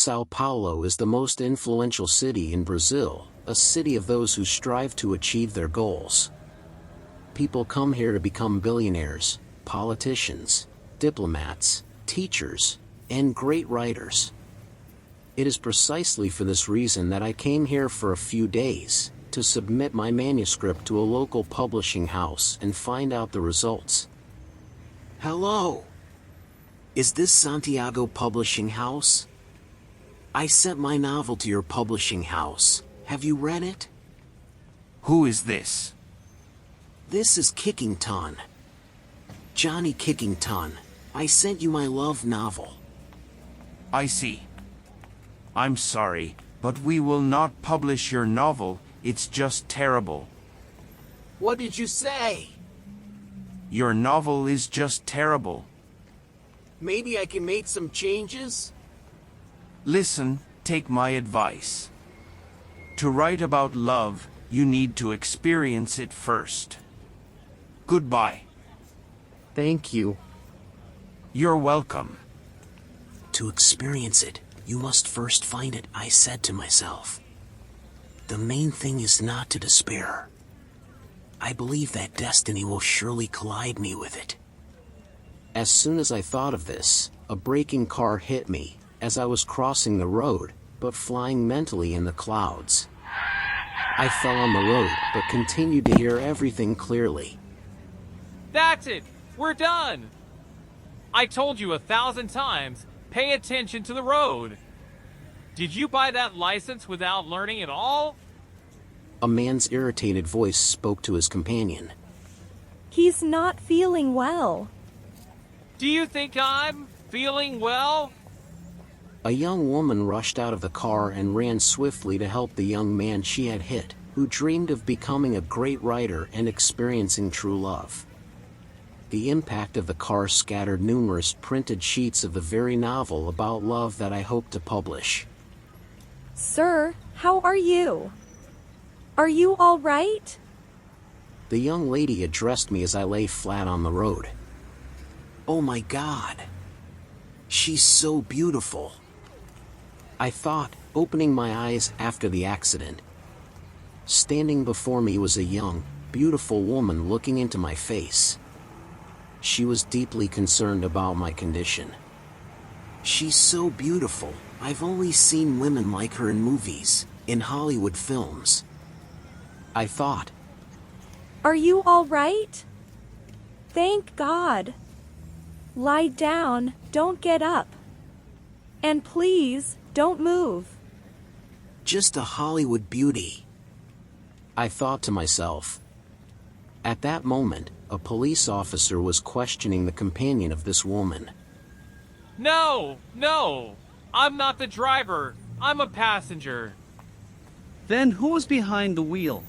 São Paulo is the most influential city in Brazil, a city of those who strive to achieve their goals. People come here to become billionaires, politicians, diplomats, teachers, and great writers. It is precisely for this reason that I came here for a few days, to submit my manuscript to a local publishing house and find out the results. Hello! Is this Santiago Publishing House? I sent my novel to your publishing house. Have you read it? Who is this? This is Kickington. Johnny Kickington. I sent you my love novel. I see. I'm sorry, but we will not publish your novel. It's just terrible. What did you say? Your novel is just terrible. Maybe I can make some changes? Listen, take my advice. To write about love, you need to experience it first. Goodbye. Thank you. You're welcome. To experience it, you must first find it, I said to myself. The main thing is not to despair. I believe that destiny will surely collide me with it. As soon as I thought of this, a braking car hit me, as I was crossing the road, but flying mentally in the clouds. I fell on the road, but continued to hear everything clearly. That's it! We're done! I told you 1,000 times, pay attention to the road. Did you buy that license without learning it all? A man's irritated voice spoke to his companion. He's not feeling well. Do you think I'm feeling well? A young woman rushed out of the car and ran swiftly to help the young man she had hit, who dreamed of becoming a great writer and experiencing true love. The impact of the car scattered numerous printed sheets of the very novel about love that I hoped to publish. Sir, how are you? Are you all right? The young lady addressed me as I lay flat on the road. Oh my God! She's so beautiful! I thought, opening my eyes after the accident. Standing before me was a young, beautiful woman looking into my face. She was deeply concerned about my condition. She's so beautiful. I've only seen women like her in movies, in Hollywood films. I thought. Are you all right? Thank God. Lie down, don't get up. And please, don't move. Just a Hollywood beauty, I thought to myself. At that moment, a police officer was questioning the companion of this woman. No! I'm not the driver. I'm a passenger. Then who was behind the wheel?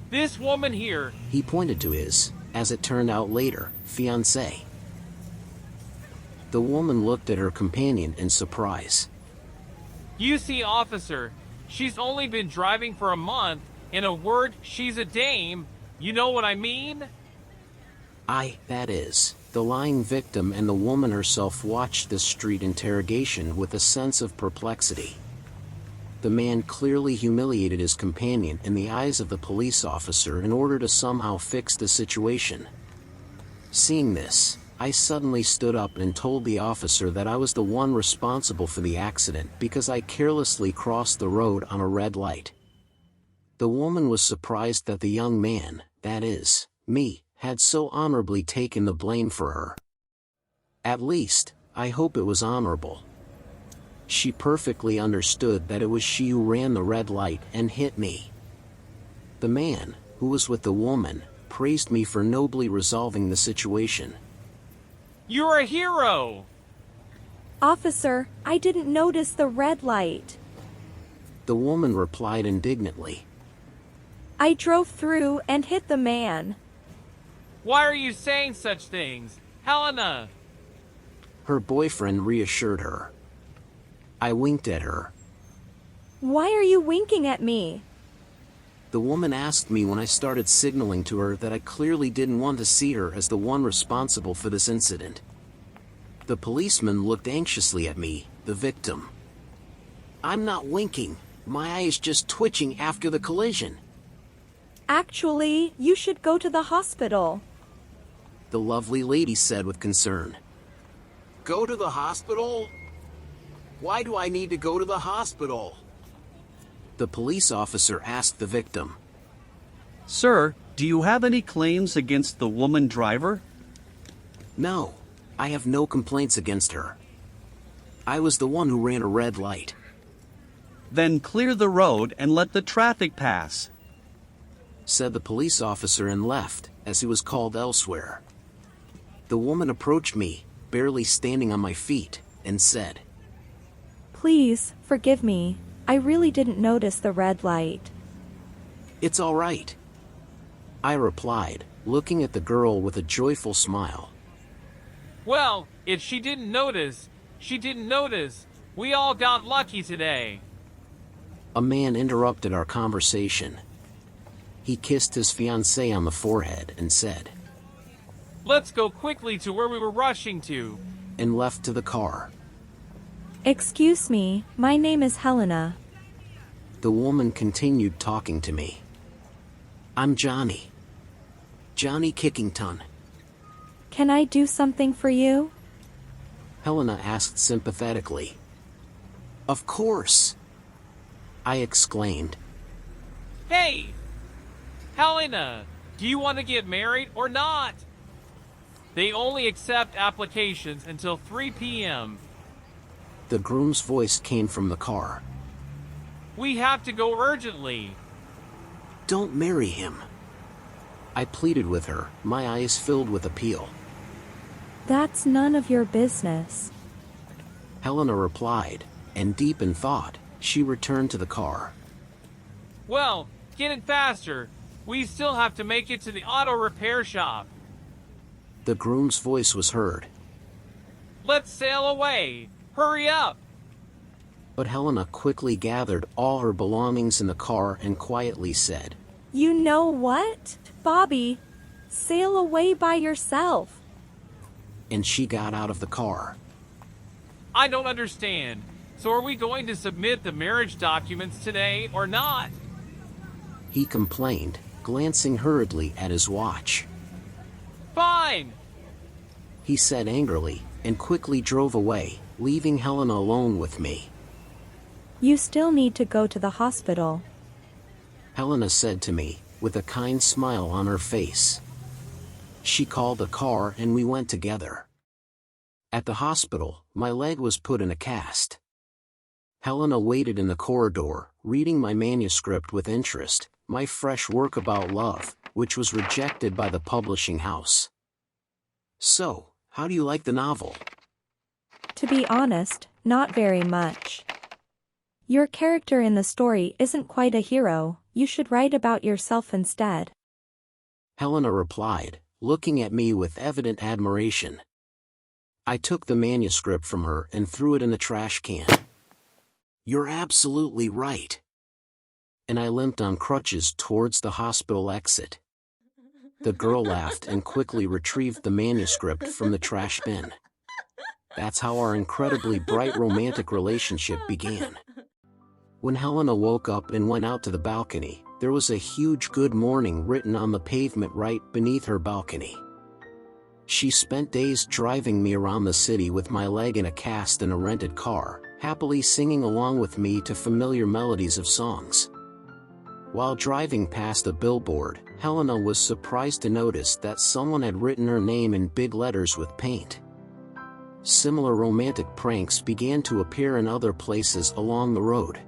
This woman here. He pointed to his, as it turned out later, fiancée. The woman looked at her companion in surprise. You see, officer, she's only been driving for a month. In a word, she's a dame. You know what I mean? That is, the lying victim and the woman herself watched this street interrogation with a sense of perplexity. The man clearly humiliated his companion in the eyes of the police officer in order to somehow fix the situation. Seeing this, I suddenly stood up and told the officer that I was the one responsible for the accident because I carelessly crossed the road on a red light. The woman was surprised that the young man, that is, me, had so honorably taken the blame for her. At least, I hope it was honorable. She perfectly understood that it was she who ran the red light and hit me. The man, who was with the woman, praised me for nobly resolving the situation. You're a hero! Officer, I didn't notice the red light. The woman replied indignantly. I drove through and hit the man. Why are you saying such things? Helena! Her boyfriend reassured her. I winked at her. Why are you winking at me? The woman asked me when I started signaling to her that I clearly didn't want to see her as the one responsible for this incident. The policeman looked anxiously at me, the victim. I'm not winking. My eye is just twitching after the collision. Actually, you should go to the hospital. The lovely lady said with concern. Go to the hospital? Why do I need to go to the hospital? The police officer asked the victim. Sir, do you have any claims against the woman driver? No, I have no complaints against her. I was the one who ran a red light. Then clear the road and let the traffic pass, said the police officer and left, as he was called elsewhere. The woman approached me, barely standing on my feet, and said, Please, forgive me. I really didn't notice the red light. It's all right, I replied, looking at the girl with a joyful smile. Well, if she didn't notice, she didn't notice. We all got lucky today. A man interrupted our conversation. He kissed his fiancée on the forehead and said, Let's go quickly to where we were rushing to. And left to the car. Excuse me, my name is Helena. The woman continued talking to me. I'm Johnny. Johnny Kickington. Can I do something for you? Helena asked sympathetically. Of course, I exclaimed. Hey! Helena, do you want to get married or not? They only accept applications until 3 p.m. The groom's voice came from the car. We have to go urgently. Don't marry him, I pleaded with her, my eyes filled with appeal. That's none of your business, Helena replied, and deep in thought, she returned to the car. Well, get it faster. We still have to make it to the auto repair shop. The groom's voice was heard. Let's sail away. Hurry up. But Helena quickly gathered all her belongings in the car and quietly said, You know what, Bobby? Sail away by yourself. and she got out of the car. I don't understand. So are we going to submit the marriage documents today or not? He complained, glancing hurriedly at his watch. Fine. He said angrily, and quickly drove away, leaving Helena alone with me. You still need to go to the hospital. Helena said to me, with a kind smile on her face. She called a car and we went together. At the hospital, my leg was put in a cast. Helena waited in the corridor, reading my manuscript with interest, my fresh work about love, which was rejected by the publishing house. So, how do you like the novel? To be honest, not very much. Your character in the story isn't quite a hero. You should write about yourself instead. Helena replied, looking at me with evident admiration. I took the manuscript from her and threw it in the trash can. You're absolutely right. And I limped on crutches towards the hospital exit. The girl laughed and quickly retrieved the manuscript from the trash bin. That's how our incredibly bright romantic relationship began. When Helena woke up and went out to the balcony, there was a huge "Good morning" written on the pavement right beneath her balcony. She spent days driving me around the city with my leg in a cast in a rented car, happily singing along with me to familiar melodies of songs. While driving past a billboard, Helena was surprised to notice that someone had written her name in big letters with paint. Similar romantic pranks began to appear in other places along the road.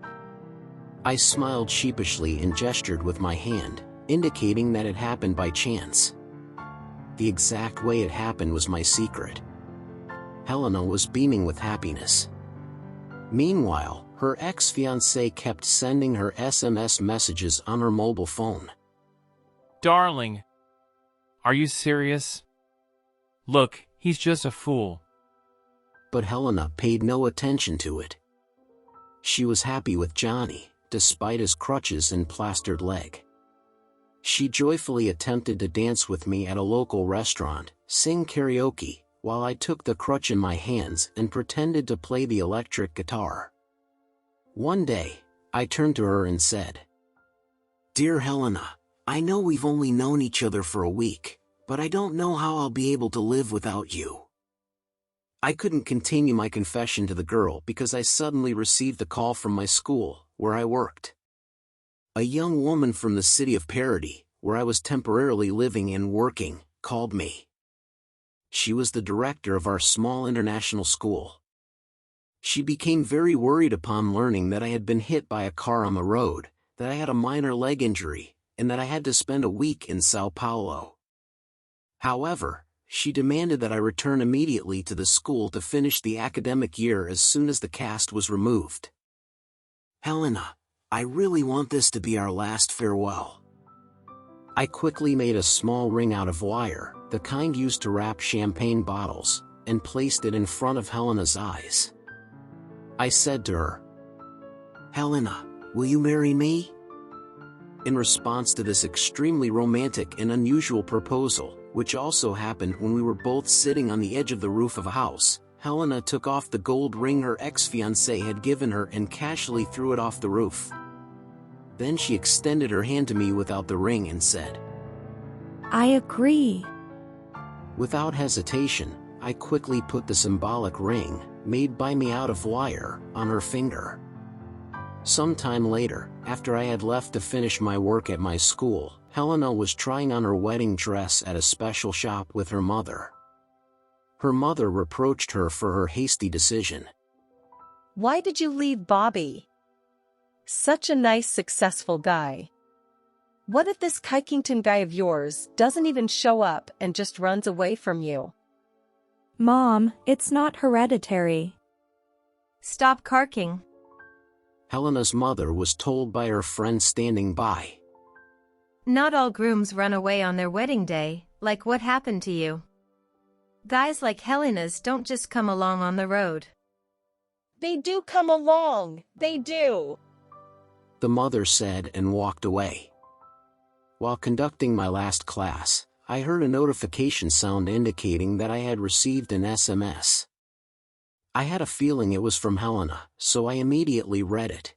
I smiled sheepishly and gestured with my hand, indicating that it happened by chance. The exact way it happened was my secret. Helena was beaming with happiness. Meanwhile, her ex-fiancé kept sending her SMS messages on her mobile phone. Darling, are you serious? Look, he's just a fool. But Helena paid no attention to it. She was happy with Johnny, despite his crutches and plastered leg. She joyfully attempted to dance with me at a local restaurant, sing karaoke, while I took the crutch in my hands and pretended to play the electric guitar. One day, I turned to her and said, "Dear Helena, I know we've only known each other for a week, but I don't know how I'll be able to live without you." I couldn't continue my confession to the girl because I suddenly received a call from my school, where I worked. A young woman from the city of Parody, where I was temporarily living and working, called me. She was the director of our small international school. She became very worried upon learning that I had been hit by a car on the road, that I had a minor leg injury, and that I had to spend a week in Sao Paulo. However, she demanded that I return immediately to the school to finish the academic year as soon as the cast was removed. "Helena, I really want this to be our last farewell." I quickly made a small ring out of wire, the kind used to wrap champagne bottles, and placed it in front of Helena's eyes. I said to her, "Helena, will you marry me?" In response to this extremely romantic and unusual proposal, which also happened when we were both sitting on the edge of the roof of a house, Helena took off the gold ring her ex-fiancé had given her and casually threw it off the roof. Then she extended her hand to me without the ring and said, I agree. Without hesitation, I quickly put the symbolic ring, made by me out of wire, on her finger. Sometime later, after I had left to finish my work at my school, Helena was trying on her wedding dress at a special shop with her mother. Her mother reproached her for her hasty decision. Why did you leave Bobby? Such a nice, successful guy. What if this Kikington guy of yours doesn't even show up and just runs away from you? Mom, it's not hereditary. Stop carking. Helena's mother was told by her friend standing by. Not all grooms run away on their wedding day, like what happened to you. Guys like Helena's don't just come along on the road. They do come along, they do. The mother said and walked away. While conducting my last class, I heard a notification sound indicating that I had received an SMS. I had a feeling it was from Helena, so I immediately read it.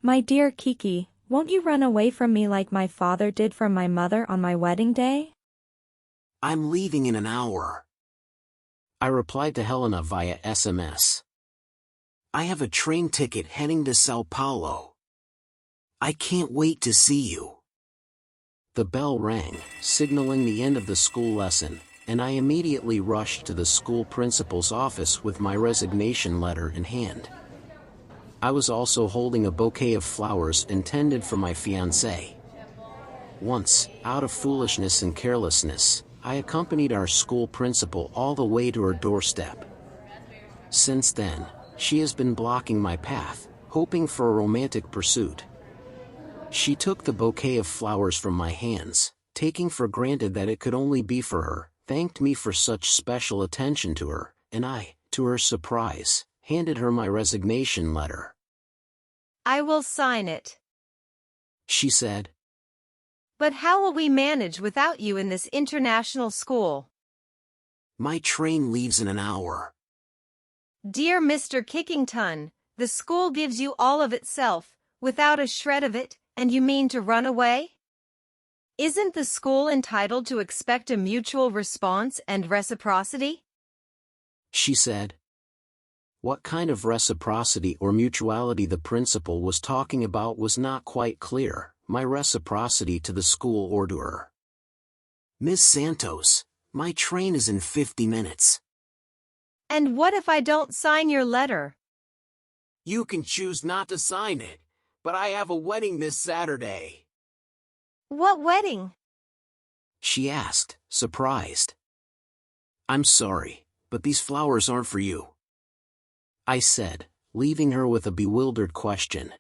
My dear Kiki, won't you run away from me like my father did from my mother on my wedding day? I'm leaving in an hour. I replied to Helena via SMS. I have a train ticket heading to Sao Paulo. I can't wait to see you. The bell rang, signaling the end of the school lesson, and I immediately rushed to the school principal's office with my resignation letter in hand. I was also holding a bouquet of flowers intended for my fiancée. Once, out of foolishness and carelessness, I accompanied our school principal all the way to her doorstep. Since then, she has been blocking my path, hoping for a romantic pursuit. She took the bouquet of flowers from my hands, taking for granted that it could only be for her, thanked me for such special attention to her, and I, to her surprise, handed her my resignation letter. I will sign it. She said. But how will we manage without you in this international school? My train leaves in an hour. Dear Mr. Kikington, the school gives you all of itself, without a shred of it, and you mean to run away? Isn't the school entitled to expect a mutual response and reciprocity? She said. What kind of reciprocity or mutuality the principal was talking about was not quite clear, my reciprocity to the school or to her. Miss Santos, my train is in 50 minutes. And what if I don't sign your letter? You can choose not to sign it, but I have a wedding this Saturday. What wedding? She asked, surprised. I'm sorry, but these flowers aren't for you. I said, leaving her with a bewildered question.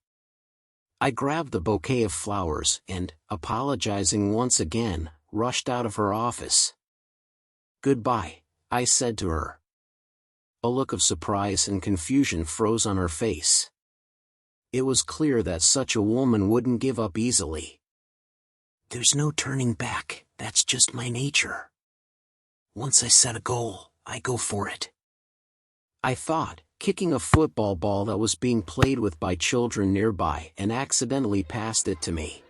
I grabbed the bouquet of flowers and, apologizing once again, rushed out of her office. Goodbye, I said to her. A look of surprise and confusion froze on her face. It was clear that such a woman wouldn't give up easily. There's no turning back, that's just my nature. Once I set a goal, I go for it. I thought, kicking a football ball that was being played with by children nearby and accidentally passed it to me.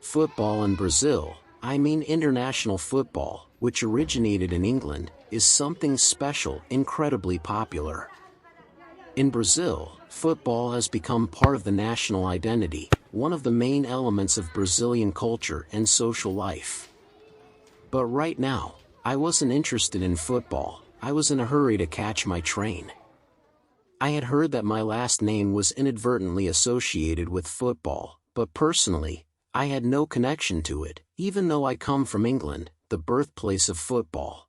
Football in Brazil, I mean international football, which originated in England, is something special, incredibly popular. In Brazil, football has become part of the national identity, one of the main elements of Brazilian culture and social life. But right now, I wasn't interested in football. I was in a hurry to catch my train. I had heard that my last name was inadvertently associated with football, but personally, I had no connection to it, even though I come from England, the birthplace of football.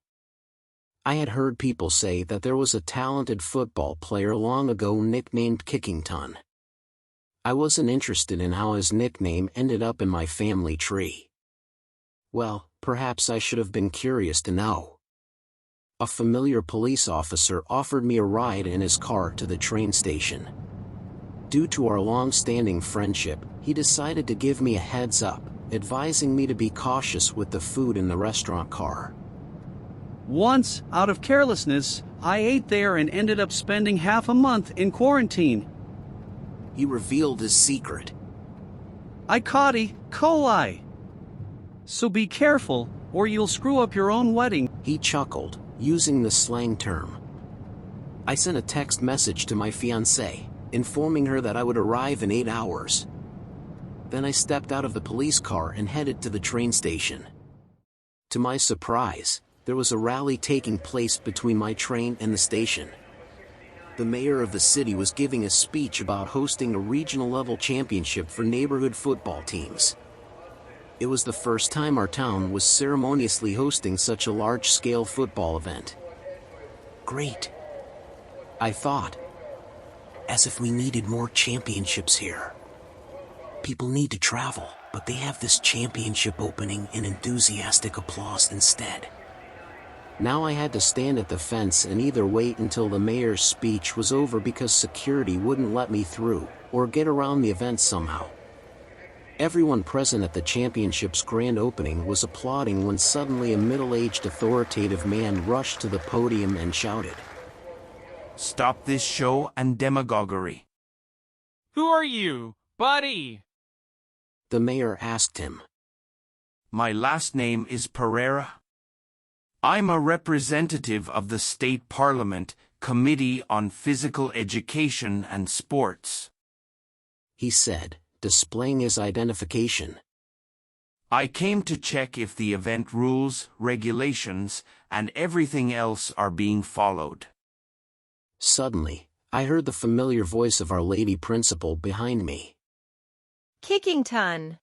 I had heard people say that there was a talented football player long ago nicknamed Kickington. I wasn't interested in how his nickname ended up in my family tree. Well, perhaps I should have been curious to know. A familiar police officer offered me a ride in his car to the train station. Due to our long-standing friendship, he decided to give me a heads up, advising me to be cautious with the food in the restaurant car. Once, out of carelessness, I ate there and ended up spending half a month in quarantine. He revealed his secret. I caught E. coli. So be careful, or you'll screw up your own wedding. He chuckled, using the slang term. I sent a text message to my fiancée, informing her that I would arrive in 8 hours. Then I stepped out of the police car and headed to the train station. To my surprise, there was a rally taking place between my train and the station. The mayor of the city was giving a speech about hosting a regional-level championship for neighborhood football teams. It was the first time our town was ceremoniously hosting such a large-scale football event. Great, I thought. As if we needed more championships here. People need to travel, but they have this championship opening and enthusiastic applause instead. Now I had to stand at the fence and either wait until the mayor's speech was over because security wouldn't let me through, or get around the event somehow. Everyone present at the championship's grand opening was applauding when suddenly a middle-aged authoritative man rushed to the podium and shouted, Stop this show and demagoguery. Who are you, buddy? The mayor asked him. My last name is Pereira. I'm a representative of the State Parliament Committee on Physical Education and Sports, he said, displaying his identification. I came to check if the event rules, regulations, and everything else are being followed. Suddenly, I heard the familiar voice of our lady principal behind me. Kickington.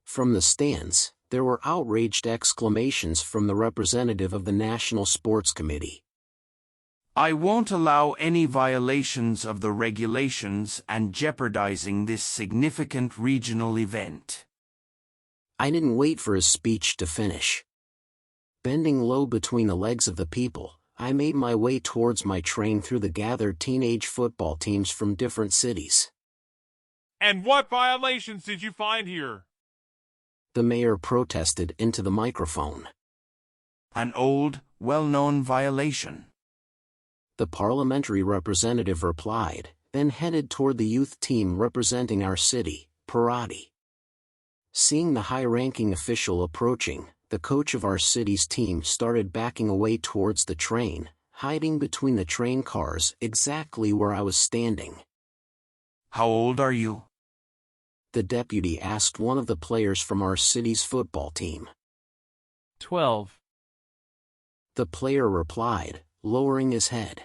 From the stands, there were outraged exclamations from the representative of the National Sports Committee. I won't allow any violations of the regulations and jeopardizing this significant regional event. I didn't wait for his speech to finish. Bending low between the legs of the people, I made my way towards my train through the gathered teenage football teams from different cities. And what violations did you find here? The mayor protested into the microphone. An old, well-known violation. The parliamentary representative replied, then headed toward the youth team representing our city, Parati. Seeing the high-ranking official approaching, the coach of our city's team started backing away towards the train, hiding between the train cars exactly where I was standing. How old are you? The deputy asked one of the players from our city's football team. 12. The player replied, lowering his head.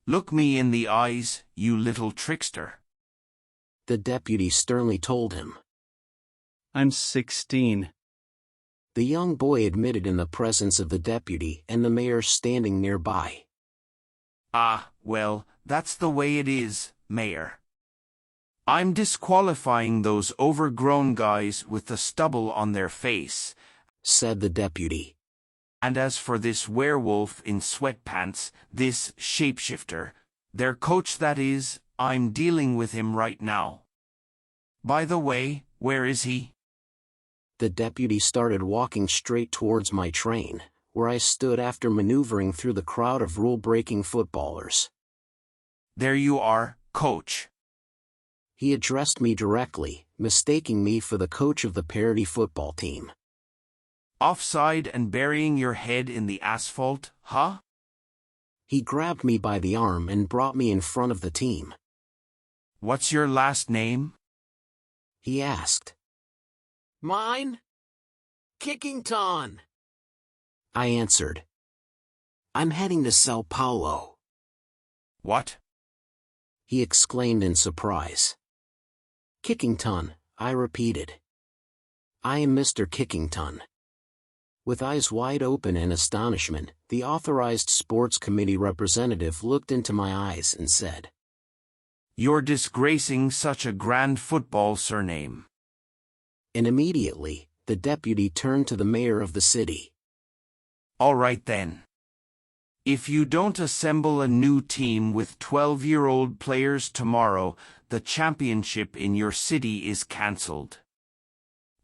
Look me in the eyes, you little trickster. The deputy sternly told him. I'm 16. The young boy admitted in the presence of the deputy and the mayor standing nearby. Ah, well, that's the way it is, Mayor. I'm disqualifying those overgrown guys with the stubble on their face, said the deputy. And as for this werewolf in sweatpants, this shapeshifter, their coach that is, I'm dealing with him right now. By the way, where is he? The deputy started walking straight towards my train, where I stood after maneuvering through the crowd of rule-breaking footballers. There you are, coach. He addressed me directly, mistaking me for the coach of the parody football team. Offside and burying your head in the asphalt, huh? He grabbed me by the arm and brought me in front of the team. What's your last name? He asked. Mine? Kickington. I answered. I'm heading to Sao Paulo. What? He exclaimed in surprise. Kickington, I repeated. I am Mr. Kickington. With eyes wide open in astonishment, the authorized sports committee representative looked into my eyes and said, You're disgracing such a grand football surname. And immediately, the deputy turned to the mayor of the city. All right then. If you don't assemble a new team with 12-year-old players tomorrow, the championship in your city is cancelled.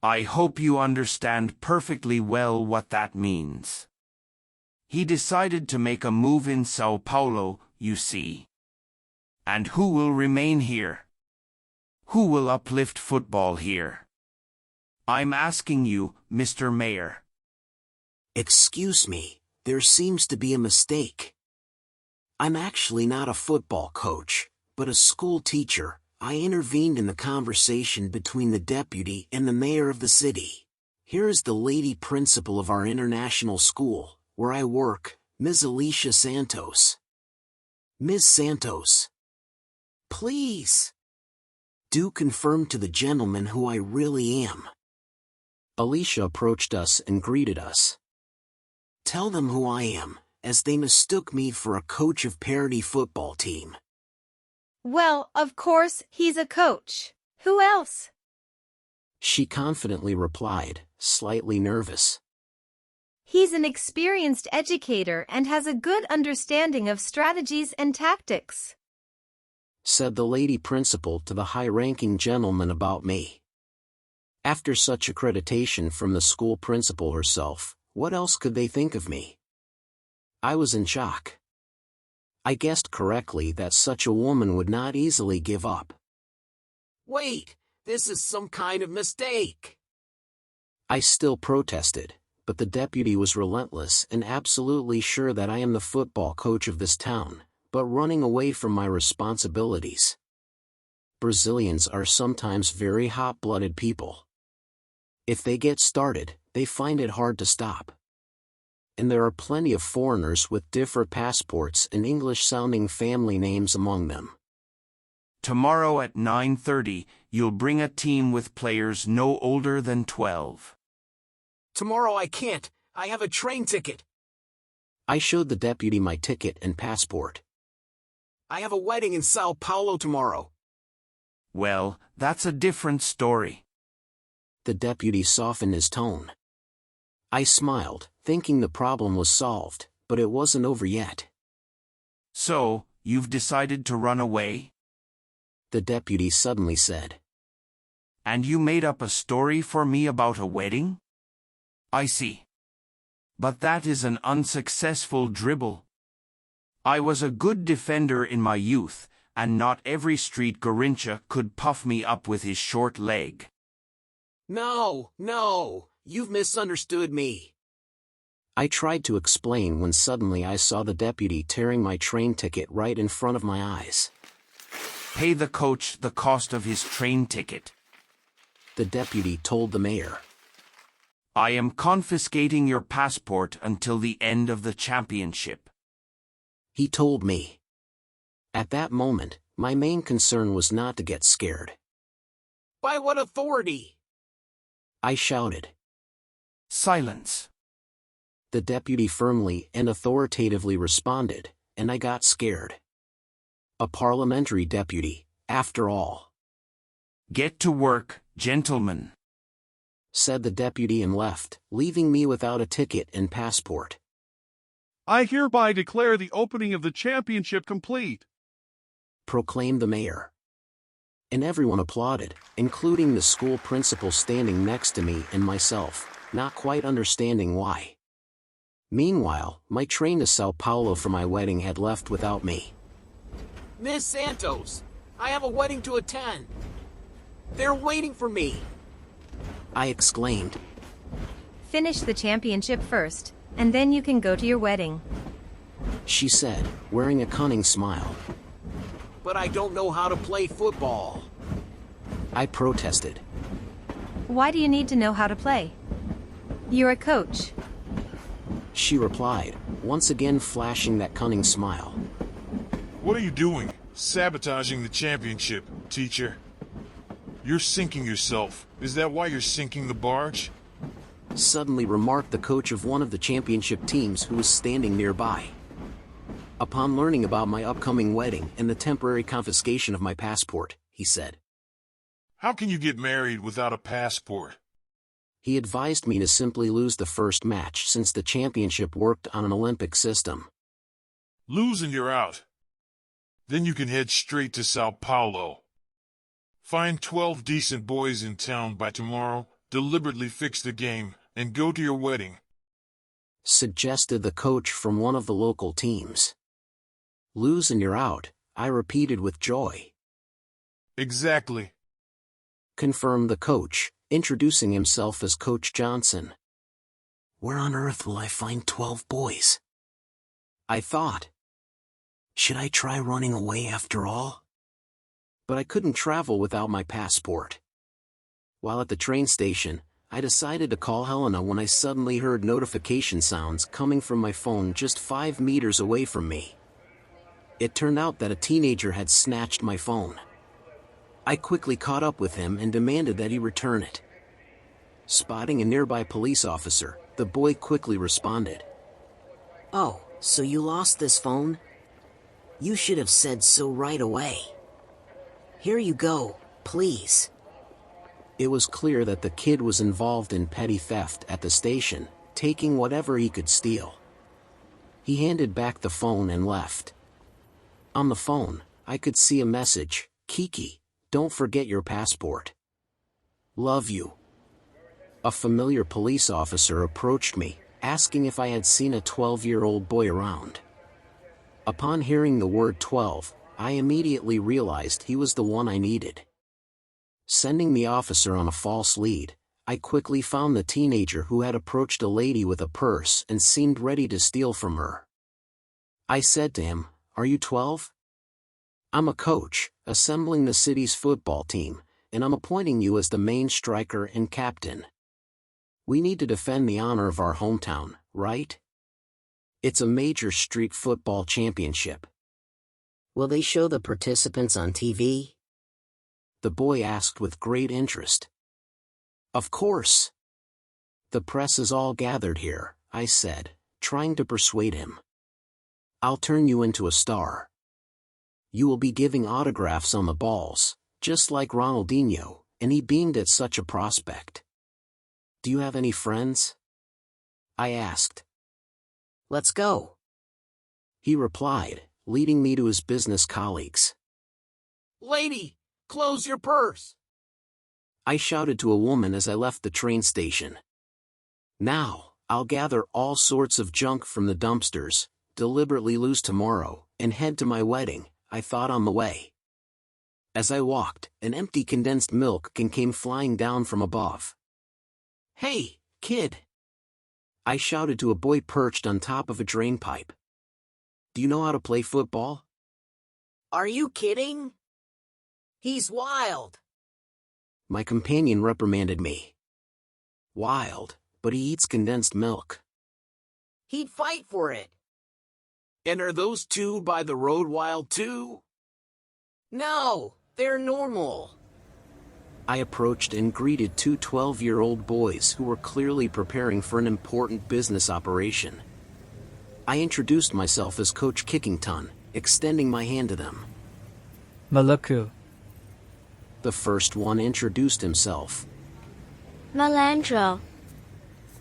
I hope you understand perfectly well what that means. He decided to make a move in Sao Paulo, you see. And who will remain here? Who will uplift football here? I'm asking you, Mr. Mayor. Excuse me, there seems to be a mistake. I'm actually not a football coach, but a school teacher. I intervened in the conversation between the deputy and the mayor of the city. Here is the lady principal of our international school, where I work, Ms. Alicia Santos. Ms. Santos. Please. Do confirm to the gentleman who I really am. Alicia approached us and greeted us. Tell them who I am, as they mistook me for a coach of parody football team. Well, of course, he's a coach. Who else? She confidently replied, slightly nervous. He's an experienced educator and has a good understanding of strategies and tactics, said the lady principal to the high-ranking gentleman about me. After such accreditation from the school principal herself, what else could they think of me? I was in shock. I guessed correctly that such a woman would not easily give up. Wait, this is some kind of mistake. I still protested, but the deputy was relentless and absolutely sure that I am the football coach of this town, but running away from my responsibilities. Brazilians are sometimes very hot-blooded people. If they get started, they find it hard to stop. And there are plenty of foreigners with different passports and English-sounding family names among them. Tomorrow at 9:30, you'll bring a team with players no older than 12. Tomorrow I can't. I have a train ticket. I showed the deputy my ticket and passport. I have a wedding in Sao Paulo tomorrow. Well, that's a different story. The deputy softened his tone. I smiled, thinking the problem was solved, but it wasn't over yet. So, you've decided to run away? The deputy suddenly said. And you made up a story for me about a wedding? I see. But that is an unsuccessful dribble. I was a good defender in my youth, and not every street Garincha could puff me up with his short leg. No, you've misunderstood me. I tried to explain when suddenly I saw the deputy tearing my train ticket right in front of my eyes. Pay the coach the cost of his train ticket, the deputy told the mayor. I am confiscating your passport until the end of the championship, he told me. At that moment, my main concern was not to get scared. By what authority? I shouted. Silence. The deputy firmly and authoritatively responded, and I got scared. A parliamentary deputy, after all. Get to work, gentlemen, said the deputy and left, leaving me without a ticket and passport. I hereby declare the opening of the championship complete, proclaimed the mayor. And everyone applauded, including the school principal standing next to me and myself, not quite understanding why. Meanwhile, my train to Sao Paulo for my wedding had left without me. Miss Santos, I have a wedding to attend. They're waiting for me. I exclaimed. Finish the championship first, and then you can go to your wedding. She said, wearing a cunning smile. But I don't know how to play football. I protested. Why do you need to know how to play? You're a coach. She replied, once again flashing that cunning smile. What are you doing? Sabotaging the championship, teacher. You're sinking yourself. Is that why you're sinking the barge? Suddenly remarked the coach of one of the championship teams who was standing nearby. Upon learning about my upcoming wedding and the temporary confiscation of my passport, he said. How can you get married without a passport? He advised me to simply lose the first match since the championship worked on an Olympic system. Lose and you're out. Then you can head straight to Sao Paulo. Find 12 decent boys in town by tomorrow, deliberately fix the game, and go to your wedding. Suggested the coach from one of the local teams. Lose and you're out, I repeated with joy. Exactly. Confirmed the coach, introducing himself as Coach Johnson. Where on earth will I find 12 boys? I thought. Should I try running away after all? But I couldn't travel without my passport. While at the train station, I decided to call Helena when I suddenly heard notification sounds coming from my phone just 5 meters away from me. It turned out that a teenager had snatched my phone. I quickly caught up with him and demanded that he return it. Spotting a nearby police officer, the boy quickly responded. Oh, so you lost this phone? You should have said so right away. Here you go, please. It was clear that the kid was involved in petty theft at the station, taking whatever he could steal. He handed back the phone and left. On the phone, I could see a message, Kiki, don't forget your passport. Love you. A familiar police officer approached me, asking if I had seen a 12-year-old boy around. Upon hearing the word 12, I immediately realized he was the one I needed. Sending the officer on a false lead, I quickly found the teenager who had approached a lady with a purse and seemed ready to steal from her. I said to him, "Are you 12? I'm a coach, assembling the city's football team, and I'm appointing you as the main striker and captain. We need to defend the honor of our hometown, right? It's a major street football championship." Will they show the participants on TV? The boy asked with great interest. Of course. The press is all gathered here, I said, trying to persuade him. I'll turn you into a star. You will be giving autographs on the balls, just like Ronaldinho, and he beamed at such a prospect. Do you have any friends? I asked. Let's go. He replied, leading me to his business colleagues. Lady, close your purse. I shouted to a woman as I left the train station. Now, I'll gather all sorts of junk from the dumpsters, deliberately lose tomorrow, and head to my wedding, I thought on the way. As I walked, an empty condensed milk can came flying down from above. Hey, kid! I shouted to a boy perched on top of a drain pipe. Do you know how to play football? Are you kidding? He's wild. My companion reprimanded me. Wild, but he eats condensed milk. He'd fight for it. And are those two by the road wild too? No, they're normal. I approached and greeted two 12-year-old boys who were clearly preparing for an important business operation. I introduced myself as Coach Kickington, extending my hand to them. Maluku. The first one introduced himself. Melandro.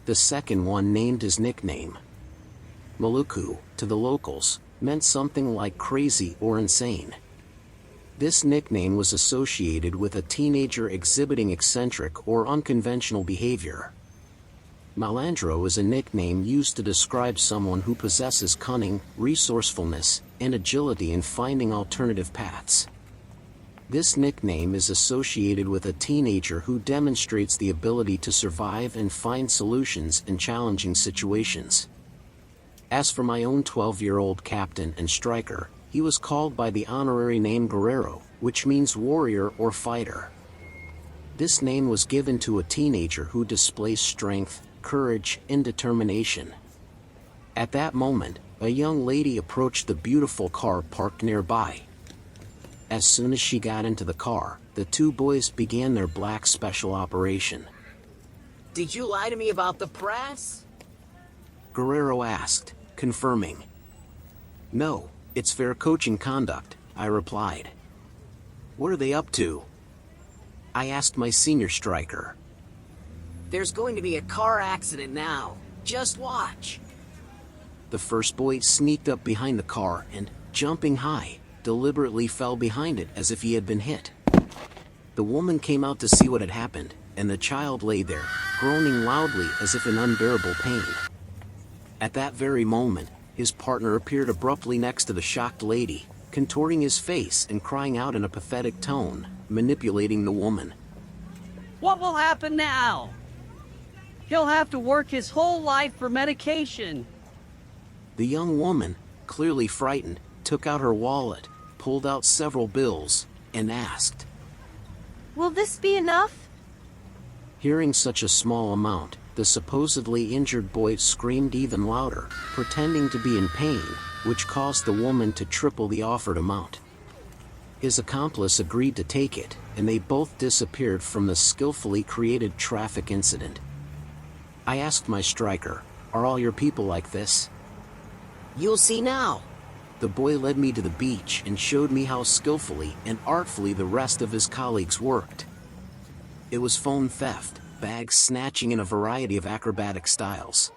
The second one named his nickname. Maluku, to the locals, meant something like crazy or insane. This nickname was associated with a teenager exhibiting eccentric or unconventional behavior. Malandro is a nickname used to describe someone who possesses cunning, resourcefulness, and agility in finding alternative paths. This nickname is associated with a teenager who demonstrates the ability to survive and find solutions in challenging situations. As for my own 12-year-old captain and striker, he was called by the honorary name Guerrero, which means warrior or fighter. This name was given to a teenager who displays strength, courage, and determination. At that moment, a young lady approached the beautiful car parked nearby. As soon as she got into the car, the two boys began their black special operation. Did you lie to me about the press? Guerrero asked, confirming. No, it's fair coaching conduct, I replied. What are they up to? I asked my senior striker. There's going to be a car accident now. Just watch. The first boy sneaked up behind the car and, jumping high, deliberately fell behind it as if he had been hit. The woman came out to see what had happened, and the child lay there, groaning loudly as if in unbearable pain. At that very moment, his partner appeared abruptly next to the shocked lady, contorting his face and crying out in a pathetic tone, manipulating the woman. What will happen now? He'll have to work his whole life for medication. The young woman, clearly frightened, took out her wallet, pulled out several bills, and asked, Will this be enough? Hearing such a small amount, the supposedly injured boy screamed even louder, pretending to be in pain, which caused the woman to triple the offered amount. His accomplice agreed to take it, and they both disappeared from the skillfully created traffic incident. I asked my striker, are all your people like this? You'll see now. The boy led me to the beach and showed me how skillfully and artfully the rest of his colleagues worked. It was phone theft, bag snatching in a variety of acrobatic styles.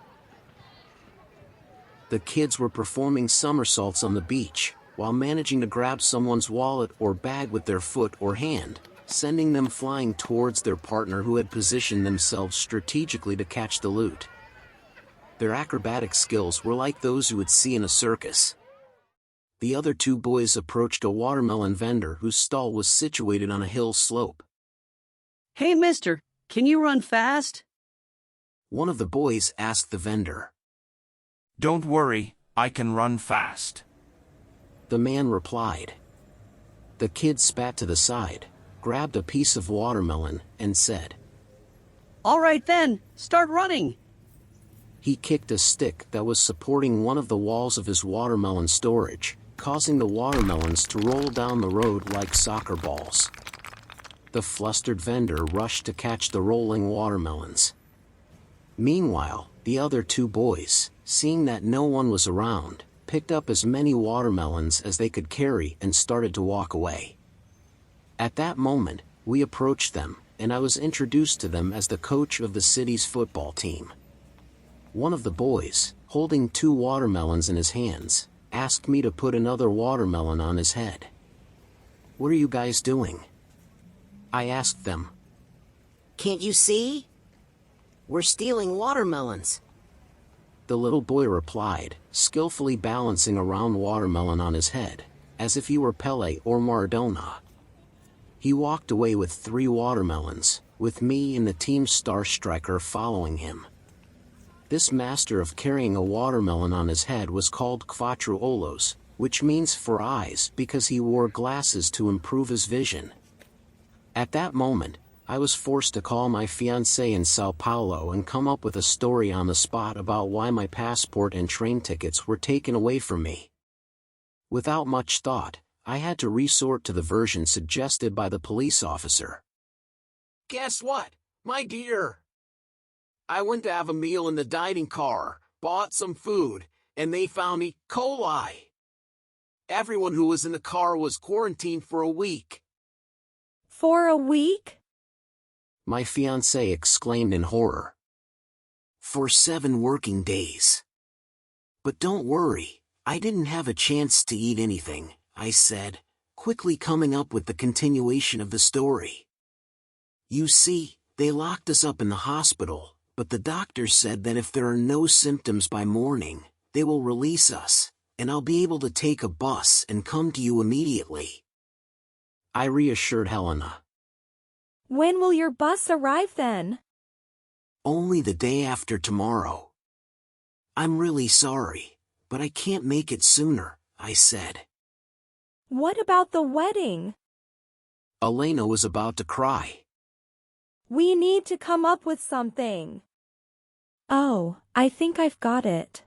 The kids were performing somersaults on the beach, while managing to grab someone's wallet or bag with their foot or hand, sending them flying towards their partner who had positioned themselves strategically to catch the loot. Their acrobatic skills were like those you would see in a circus. The other two boys approached a watermelon vendor whose stall was situated on a hill slope. Hey mister, can you run fast? One of the boys asked the vendor. Don't worry, I can run fast. The man replied. The kid spat to the side, grabbed a piece of watermelon, and said, All right then, start running. He kicked a stick that was supporting one of the walls of his watermelon storage, causing the watermelons to roll down the road like soccer balls. The flustered vendor rushed to catch the rolling watermelons. Meanwhile, the other two boys, seeing that no one was around, picked up as many watermelons as they could carry and started to walk away. At that moment, we approached them, and I was introduced to them as the coach of the city's football team. One of the boys, holding 2 watermelons in his hands, asked me to put another watermelon on his head. What are you guys doing? I asked them. Can't you see? We're stealing watermelons. The little boy replied, skillfully balancing a round watermelon on his head, as if he were Pele or Maradona. He walked away with 3 watermelons, with me and the team's star striker following him. This master of carrying a watermelon on his head was called Quattro Olos, which means 4 eyes because he wore glasses to improve his vision. At that moment, I was forced to call my fiancée in Sao Paulo and come up with a story on the spot about why my passport and train tickets were taken away from me. Without much thought, I had to resort to the version suggested by the police officer. Guess what, my dear? I went to have a meal in the dining car, bought some food, and they found E. coli. Everyone who was in the car was quarantined for a week. For a week? My fiancée exclaimed in horror. For 7 working days. But don't worry, I didn't have a chance to eat anything, I said, quickly coming up with the continuation of the story. You see, they locked us up in the hospital, but the doctor said that if there are no symptoms by morning, they will release us, and I'll be able to take a bus and come to you immediately. I reassured Helena. When will your bus arrive then? Only the day after tomorrow. I'm really sorry, but I can't make it sooner, I said. What about the wedding? Helena was about to cry. We need to come up with something. Oh, I think I've got it.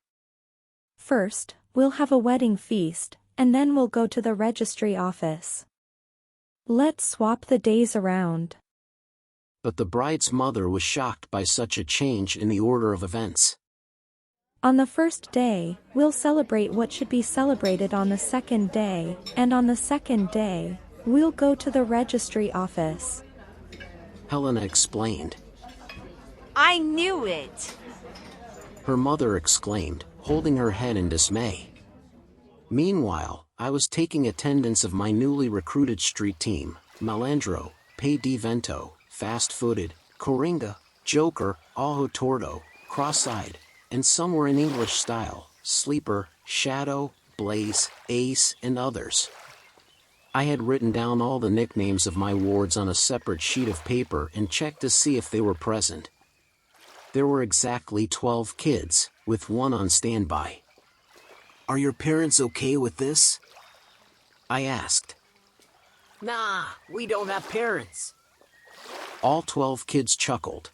First, we'll have a wedding feast, and then we'll go to the registry office. Let's swap the days around. But the bride's mother was shocked by such a change in the order of events. On the first day, we'll celebrate what should be celebrated on the second day, and on the second day, we'll go to the registry office. Helena explained. I knew it! Her mother exclaimed, holding her head in dismay. Meanwhile, I was taking attendance of my newly recruited street team, Malandro, Pay di Vento, Fast-Footed, Coringa, Joker, Ajo Tordo, Cross-Eyed, and some were in English style, Sleeper, Shadow, Blaze, Ace, and others. I had written down all the nicknames of my wards on a separate sheet of paper and checked to see if they were present. There were exactly 12 kids, with one on standby. Are your parents okay with this? I asked. Nah, we don't have parents. All 12 kids chuckled.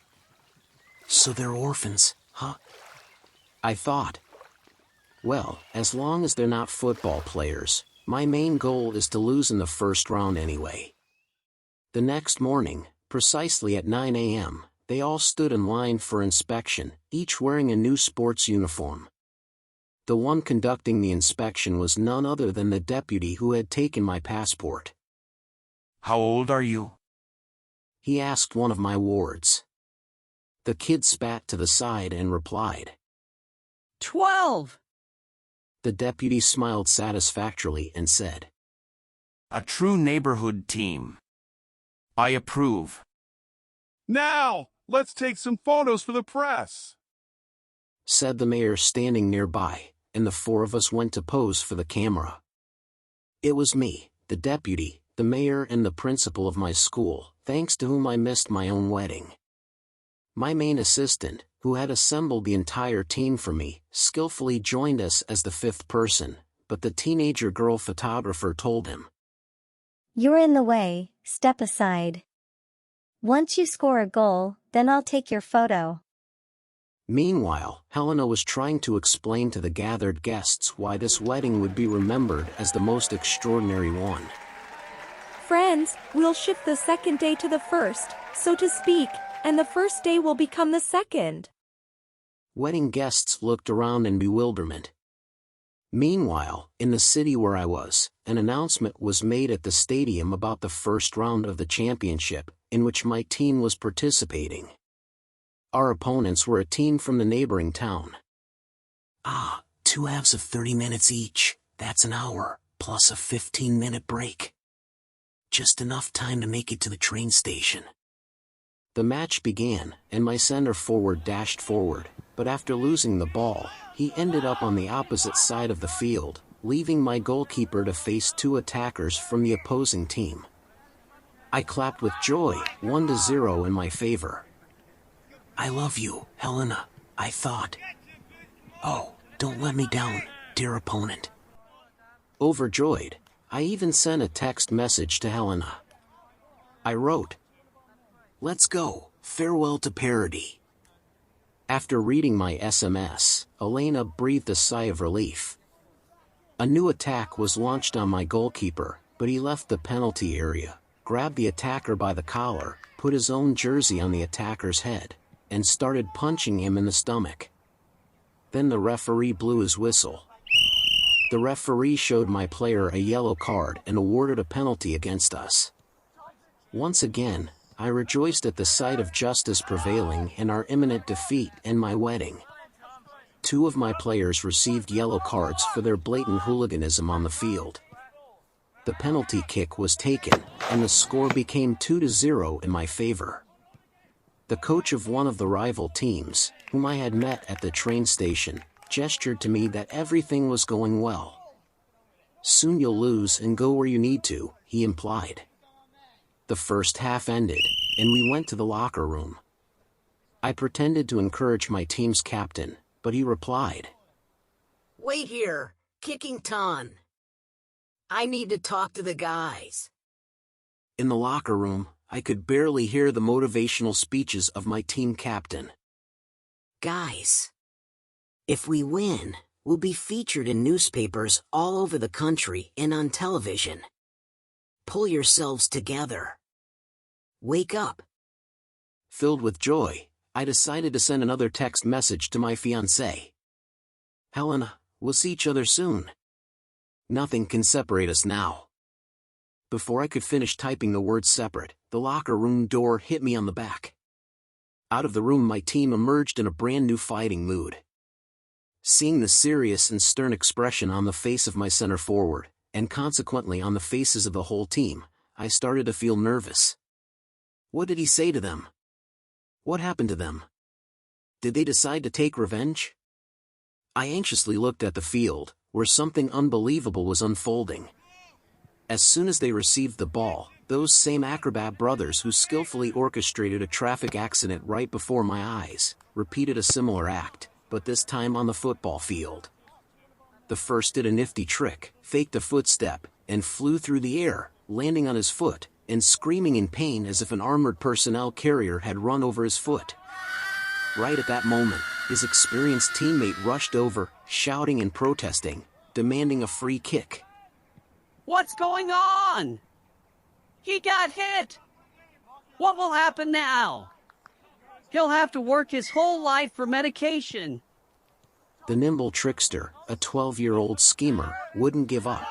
So they're orphans, huh? I thought. Well, as long as they're not football players, my main goal is to lose in the first round anyway. The next morning, precisely at 9 a.m., they all stood in line for inspection, each wearing a new sports uniform. The one conducting the inspection was none other than the deputy who had taken my passport. How old are you? He asked one of my wards. The kid spat to the side and replied. 12! The deputy smiled satisfactorily and said. A true neighborhood team. I approve. Now, let's take some photos for the press, said the mayor standing nearby, and the four of us went to pose for the camera. It was me, the deputy, the mayor and the principal of my school, thanks to whom I missed my own wedding. My main assistant, who had assembled the entire team for me, skillfully joined us as the fifth person, but the teenager girl photographer told him. You're in the way, step aside. Once you score a goal, then I'll take your photo. Meanwhile, Helena was trying to explain to the gathered guests why this wedding would be remembered as the most extraordinary one. Friends, we'll shift the second day to the first, so to speak, and the first day will become the second. Wedding guests looked around in bewilderment. Meanwhile, in the city where I was, an announcement was made at the stadium about the first round of the championship, in which my team was participating. Our opponents were a team from the neighboring town. 2 halves of 30 minutes each, that's an hour, plus a 15-minute break. Just enough time to make it to the train station. The match began, and my center forward dashed forward, but after losing the ball, he ended up on the opposite side of the field, leaving my goalkeeper to face 2 attackers from the opposing team. I clapped with joy, 1-0 in my favor. I love you, Helena, I thought. Oh, don't let me down, dear opponent. Overjoyed, I even sent a text message to Helena. I wrote, "Let's go, farewell to parody." After reading my SMS, Helena breathed a sigh of relief. A new attack was launched on my goalkeeper, but he left the penalty area, grabbed the attacker by the collar, put his own jersey on the attacker's head, and started punching him in the stomach. Then the referee blew his whistle. The referee showed my player a yellow card and awarded a penalty against us. Once again, I rejoiced at the sight of justice prevailing and our imminent defeat and my wedding. 2 of my players received yellow cards for their blatant hooliganism on the field. The penalty kick was taken, and the score became 2-0 in my favor. The coach of one of the rival teams, whom I had met at the train station, gestured to me that everything was going well. "Soon you'll lose and go where you need to," he implied. The first half ended, and we went to the locker room. I pretended to encourage my team's captain, but he replied, "Wait here, Kickington. I need to talk to the guys." In the locker room, I could barely hear the motivational speeches of my team captain. "Guys, if we win, we'll be featured in newspapers all over the country and on television. Pull yourselves together. Wake up." Filled with joy, I decided to send another text message to my fiancée. "Helena, we'll see each other soon. Nothing can separate us now." Before I could finish typing the words separate, the locker room door hit me on the back. Out of the room, my team emerged in a brand new fighting mood. Seeing the serious and stern expression on the face of my center forward, and consequently on the faces of the whole team, I started to feel nervous. What did he say to them? What happened to them? Did they decide to take revenge? I anxiously looked at the field, where something unbelievable was unfolding. As soon as they received the ball, those same acrobat brothers who skillfully orchestrated a traffic accident right before my eyes, repeated a similar act, but this time on the football field. The first did a nifty trick, faked a footstep, and flew through the air, landing on his foot, and screaming in pain as if an armored personnel carrier had run over his foot. Right at that moment, his experienced teammate rushed over, shouting and protesting, demanding a free kick. What's going on? He got hit. What will happen now? He'll have to work his whole life for medication. The nimble trickster, a 12-year-old schemer, wouldn't give up.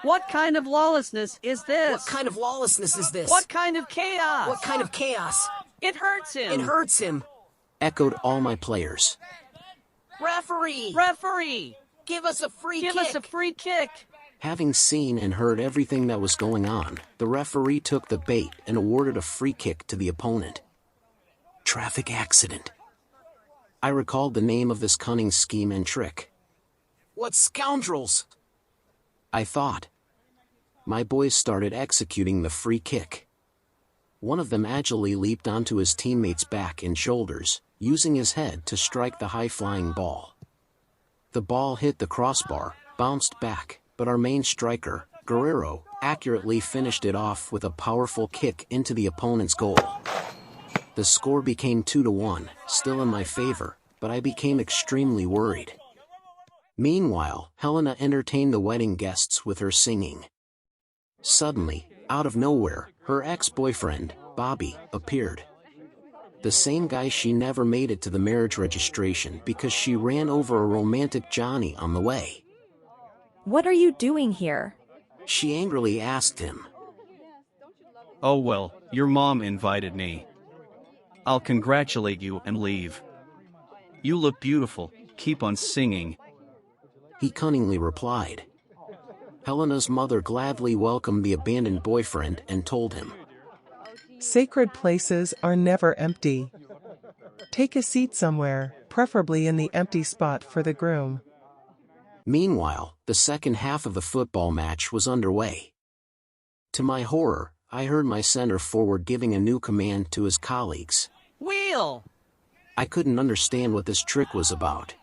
What kind of lawlessness is this? What kind of lawlessness is this? What kind of chaos? What kind of chaos? It hurts him. It hurts him. Echoed all my players. Referee! Referee! Give us a free kick! Give us a free kick! Having seen and heard everything that was going on, the referee took the bait and awarded a free kick to the opponent. Traffic accident. I recalled the name of this cunning scheme and trick. What scoundrels! I thought. My boys started executing the free kick. One of them agilely leaped onto his teammate's back and shoulders, using his head to strike the high-flying ball. The ball hit the crossbar, bounced back, but our main striker, Guerrero, accurately finished it off with a powerful kick into the opponent's goal. The score became 2-1, still in my favor, but I became extremely worried. Meanwhile, Helena entertained the wedding guests with her singing. Suddenly, out of nowhere, her ex-boyfriend, Bobby, appeared. The same guy she never made it to the marriage registration because she ran over a romantic Johnny on the way. What are you doing here? She angrily asked him. Oh well, your mom invited me. I'll congratulate you and leave. You look beautiful, keep on singing. He cunningly replied. Helena's mother gladly welcomed the abandoned boyfriend and told him. Sacred places are never empty. Take a seat somewhere, preferably in the empty spot for the groom. Meanwhile, the second half of the football match was underway. To my horror, I heard my center forward giving a new command to his colleagues. Wheel! I couldn't understand what this trick was about.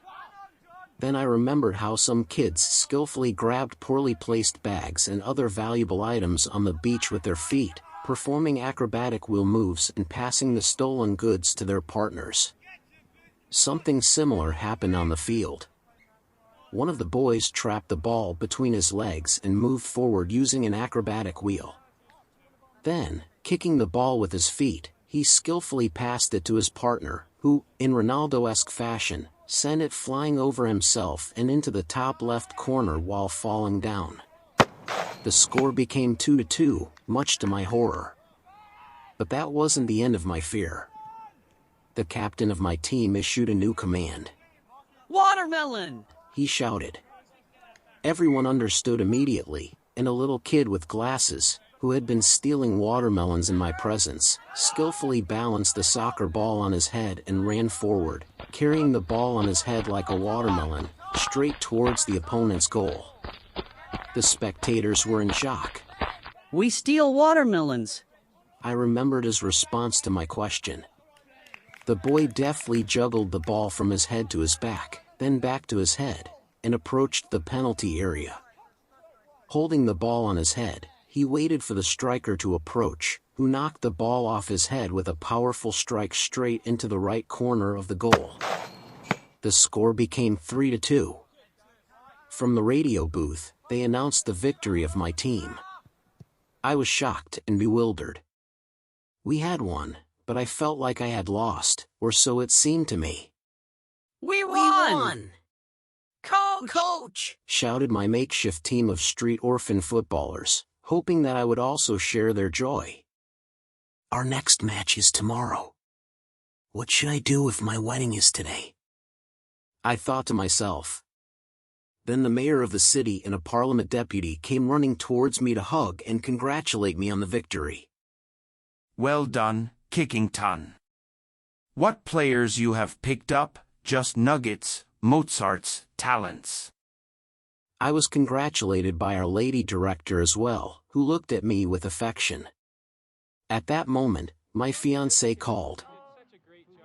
Then I remembered how some kids skillfully grabbed poorly placed bags and other valuable items on the beach with their feet, performing acrobatic wheel moves and passing the stolen goods to their partners. Something similar happened on the field. One of the boys trapped the ball between his legs and moved forward using an acrobatic wheel. Then, kicking the ball with his feet, he skillfully passed it to his partner, who, in Ronaldo-esque fashion, sent it flying over himself and into the top left corner while falling down. The score became 2-2, much to my horror. But that wasn't the end of my fear. The captain of my team issued a new command. Watermelon! He shouted. Everyone understood immediately, and a little kid with glasses, who had been stealing watermelons in my presence, skillfully balanced the soccer ball on his head and ran forward, carrying the ball on his head like a watermelon, straight towards the opponent's goal. The spectators were in shock. We steal watermelons. I remembered his response to my question. The boy deftly juggled the ball from his head to his back, then back to his head, and approached the penalty area. Holding the ball on his head, he waited for the striker to approach, who knocked the ball off his head with a powerful strike straight into the right corner of the goal. The score became 3-2. From the radio booth, they announced the victory of my team. I was shocked and bewildered. We had won, but I felt like I had lost, or so it seemed to me. We won! Coach! Shouted my makeshift team of street orphan footballers, hoping that I would also share their joy. Our next match is tomorrow. What should I do if my wedding is today? I thought to myself. Then the mayor of the city and a parliament deputy came running towards me to hug and congratulate me on the victory. Well done, Kickington. What players you have picked up, just nuggets, Mozart's talents. I was congratulated by our lady director as well, who looked at me with affection. At that moment, my fiancée called.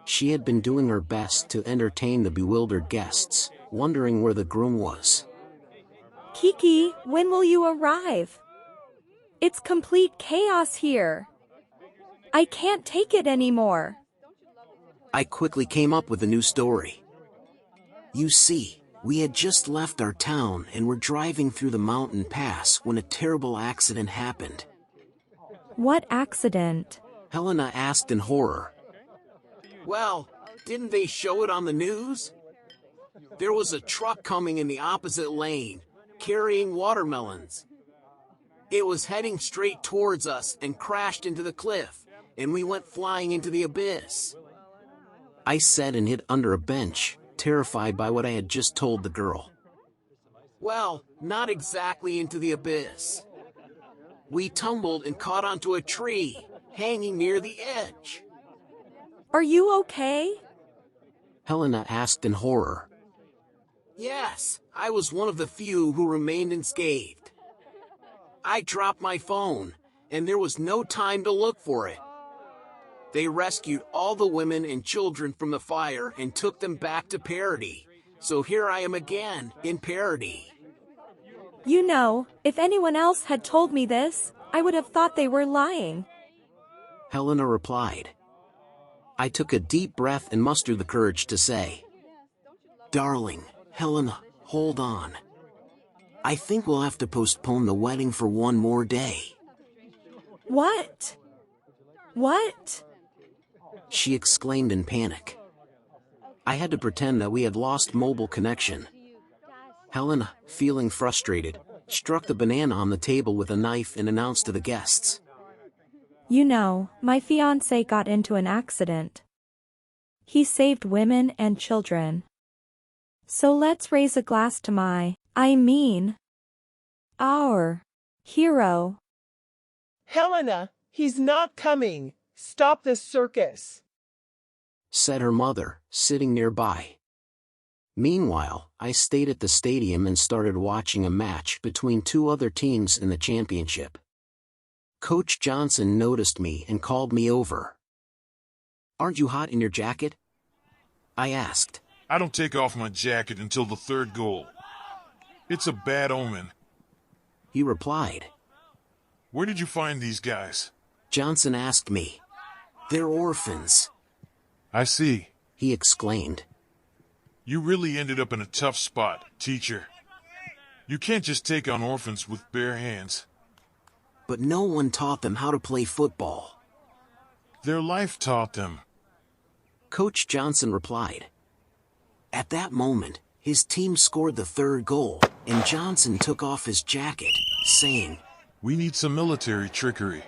She had been doing her best to entertain the bewildered guests, wondering where the groom was. Kiki, when will you arrive? It's complete chaos here. I can't take it anymore. I quickly came up with a new story. You see, we had just left our town and were driving through the mountain pass when a terrible accident happened. What accident? Helena asked in horror. Well, didn't they show it on the news? There was a truck coming in the opposite lane, carrying watermelons. It was heading straight towards us and crashed into the cliff, and we went flying into the abyss. I said and hid under a bench, terrified by what I had just told the girl. Well, not exactly into the abyss. We tumbled and caught onto a tree, hanging near the edge. Are you okay? Helena asked in horror. Yes, I was one of the few who remained unscathed. I dropped my phone, and there was no time to look for it. They rescued all the women and children from the fire and took them back to Parody. So here I am again, in Parody. You know, if anyone else had told me this, I would have thought they were lying. Helena replied. I took a deep breath and mustered the courage to say, Darling, Helena, hold on. I think we'll have to postpone the wedding for one more day. What? What? She exclaimed in panic. I had to pretend that we had lost mobile connection. Helena, feeling frustrated, struck the banana on the table with a knife and announced to the guests. You know, my fiancé got into an accident. He saved women and children. So let's raise a glass to our hero. Helena, he's not coming. Stop this circus, said her mother, sitting nearby. Meanwhile, I stayed at the stadium and started watching a match between two other teams in the championship. Coach Johnson noticed me and called me over. Aren't you hot in your jacket? I asked. I don't take off my jacket until the third goal. It's a bad omen. He replied. Where did you find these guys? Johnson asked me. They're orphans. I see, he exclaimed. You really ended up in a tough spot, teacher. You can't just take on orphans with bare hands. But no one taught them how to play football. Their life taught them. Coach Johnson replied. At that moment, his team scored the third goal, and Johnson took off his jacket, saying, We need some military trickery.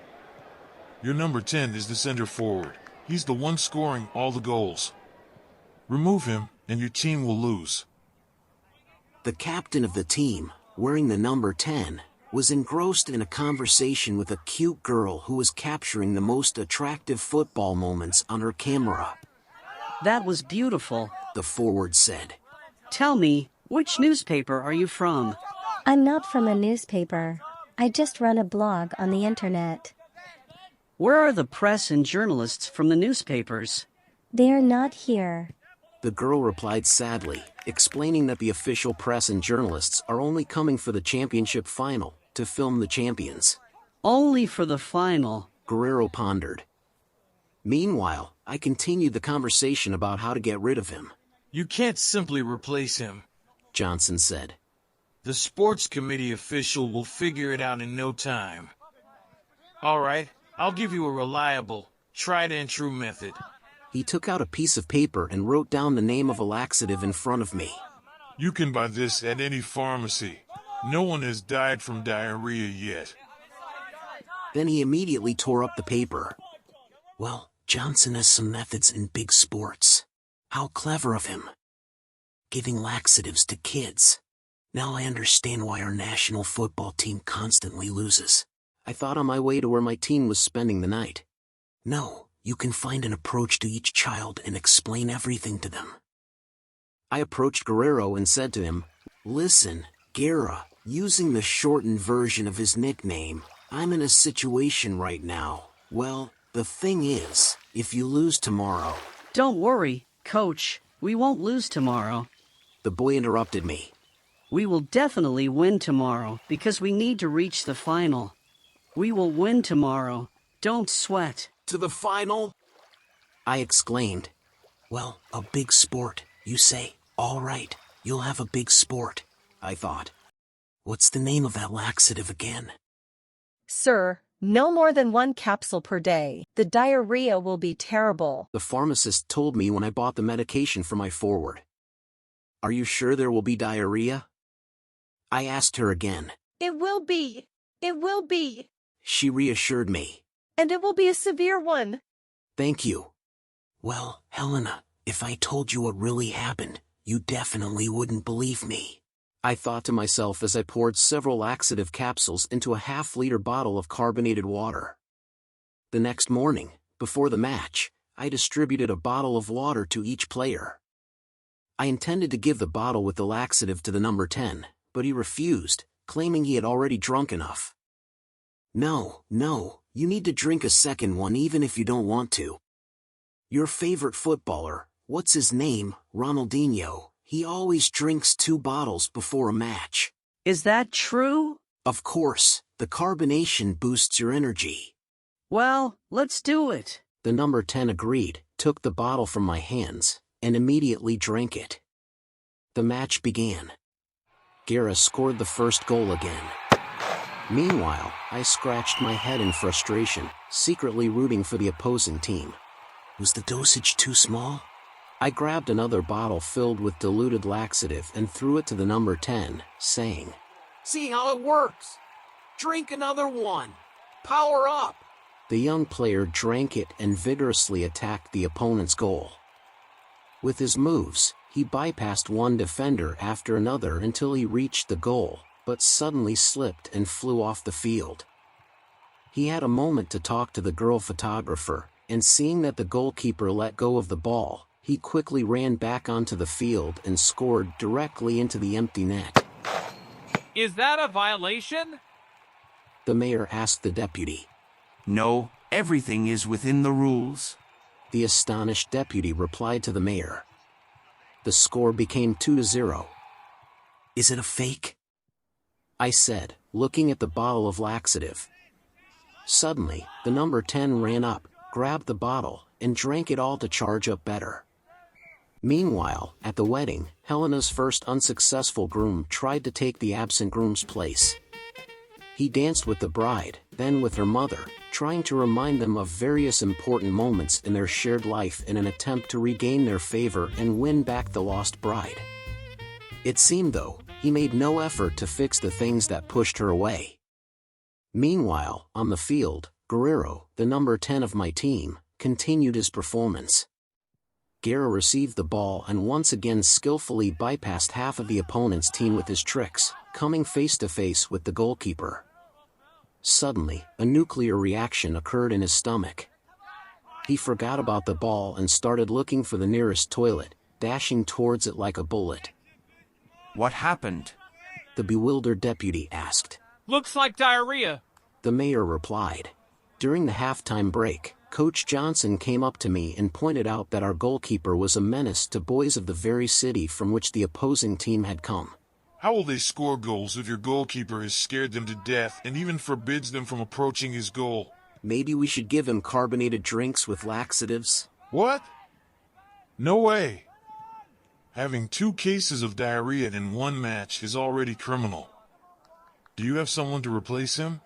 Your number 10 is the center forward. He's the one scoring all the goals. Remove him, and your team will lose. The captain of the team, wearing the number 10, was engrossed in a conversation with a cute girl who was capturing the most attractive football moments on her camera. That was beautiful, the forward said. Tell me, which newspaper are you from? I'm not from a newspaper. I just run a blog on the internet. Where are the press and journalists from the newspapers? They are not here. The girl replied sadly, explaining that the official press and journalists are only coming for the championship final, to film the champions. Only for the final, Guerrero pondered. Meanwhile, I continued the conversation about how to get rid of him. You can't simply replace him, Johnson said. The sports committee official will figure it out in no time. All right, I'll give you a reliable, tried and true method. He took out a piece of paper and wrote down the name of a laxative in front of me. You can buy this at any pharmacy. No one has died from diarrhea yet. Then he immediately tore up the paper. Well, Johnson has some methods in big sports. How clever of him. Giving laxatives to kids. Now I understand why our national football team constantly loses. I thought on my way to where my team was spending the night. No, you can find an approach to each child and explain everything to them. I approached Guerrero and said to him, Listen, Guerra, using the shortened version of his nickname, I'm in a situation right now. Well, the thing is, if you lose tomorrow... Don't worry, Coach, we won't lose tomorrow. The boy interrupted me. We will definitely win tomorrow because we need to reach the final. We will win tomorrow. Don't sweat. To the final? I exclaimed. Well, a big sport, you say. All right, you'll have a big sport, I thought. What's the name of that laxative again? Sir, no more than 1 capsule per day. The diarrhea will be terrible. The pharmacist told me when I bought the medication for my forward. Are you sure there will be diarrhea? I asked her again. It will be. It will be. She reassured me. And it will be a severe one. Thank you. Well, Helena, if I told you what really happened, you definitely wouldn't believe me. I thought to myself as I poured several laxative capsules into a half-liter bottle of carbonated water. The next morning, before the match, I distributed a bottle of water to each player. I intended to give the bottle with the laxative to the number 10, but he refused, claiming he had already drunk enough. No, you need to drink a second one even if you don't want to. Your favorite footballer, what's his name, Ronaldinho, he always drinks 2 bottles before a match. Is that true? Of course, the carbonation boosts your energy. Well, let's do it. The number 10 agreed, took the bottle from my hands, and immediately drank it. The match began. Guerra scored the first goal again. Meanwhile, I scratched my head in frustration, secretly rooting for the opposing team. Was the dosage too small? I grabbed another bottle filled with diluted laxative and threw it to the number 10, saying, See how it works. Drink another one. Power up. The young player drank it and vigorously attacked the opponent's goal. With his moves, he bypassed one defender after another until he reached the goal, but suddenly slipped and flew off the field. He had a moment to talk to the girl photographer, and seeing that the goalkeeper let go of the ball, he quickly ran back onto the field and scored directly into the empty net. Is that a violation? The mayor asked the deputy. No, everything is within the rules. The astonished deputy replied to the mayor. The score became 2-0. Is it a fake? I said, looking at the bottle of laxative. Suddenly, the number 10 ran up, grabbed the bottle, and drank it all to charge up better. Meanwhile, at the wedding, Helena's first unsuccessful groom tried to take the absent groom's place. He danced with the bride, then with her mother, trying to remind them of various important moments in their shared life in an attempt to regain their favor and win back the lost bride. It seemed, though, he made no effort to fix the things that pushed her away. Meanwhile, on the field, Guerrero, the number 10 of my team, continued his performance. Guerra received the ball and once again skillfully bypassed half of the opponent's team with his tricks, coming face to face with the goalkeeper. Suddenly, a nuclear reaction occurred in his stomach. He forgot about the ball and started looking for the nearest toilet, dashing towards it like a bullet. What happened? The bewildered deputy asked. Looks like diarrhea. The mayor replied. During the halftime break, Coach Johnson came up to me and pointed out that our goalkeeper was a menace to boys of the very city from which the opposing team had come. How will they score goals if your goalkeeper has scared them to death and even forbids them from approaching his goal? Maybe we should give him carbonated drinks with laxatives? What? No way. Having 2 cases of diarrhea in one match is already criminal. Do you have someone to replace him?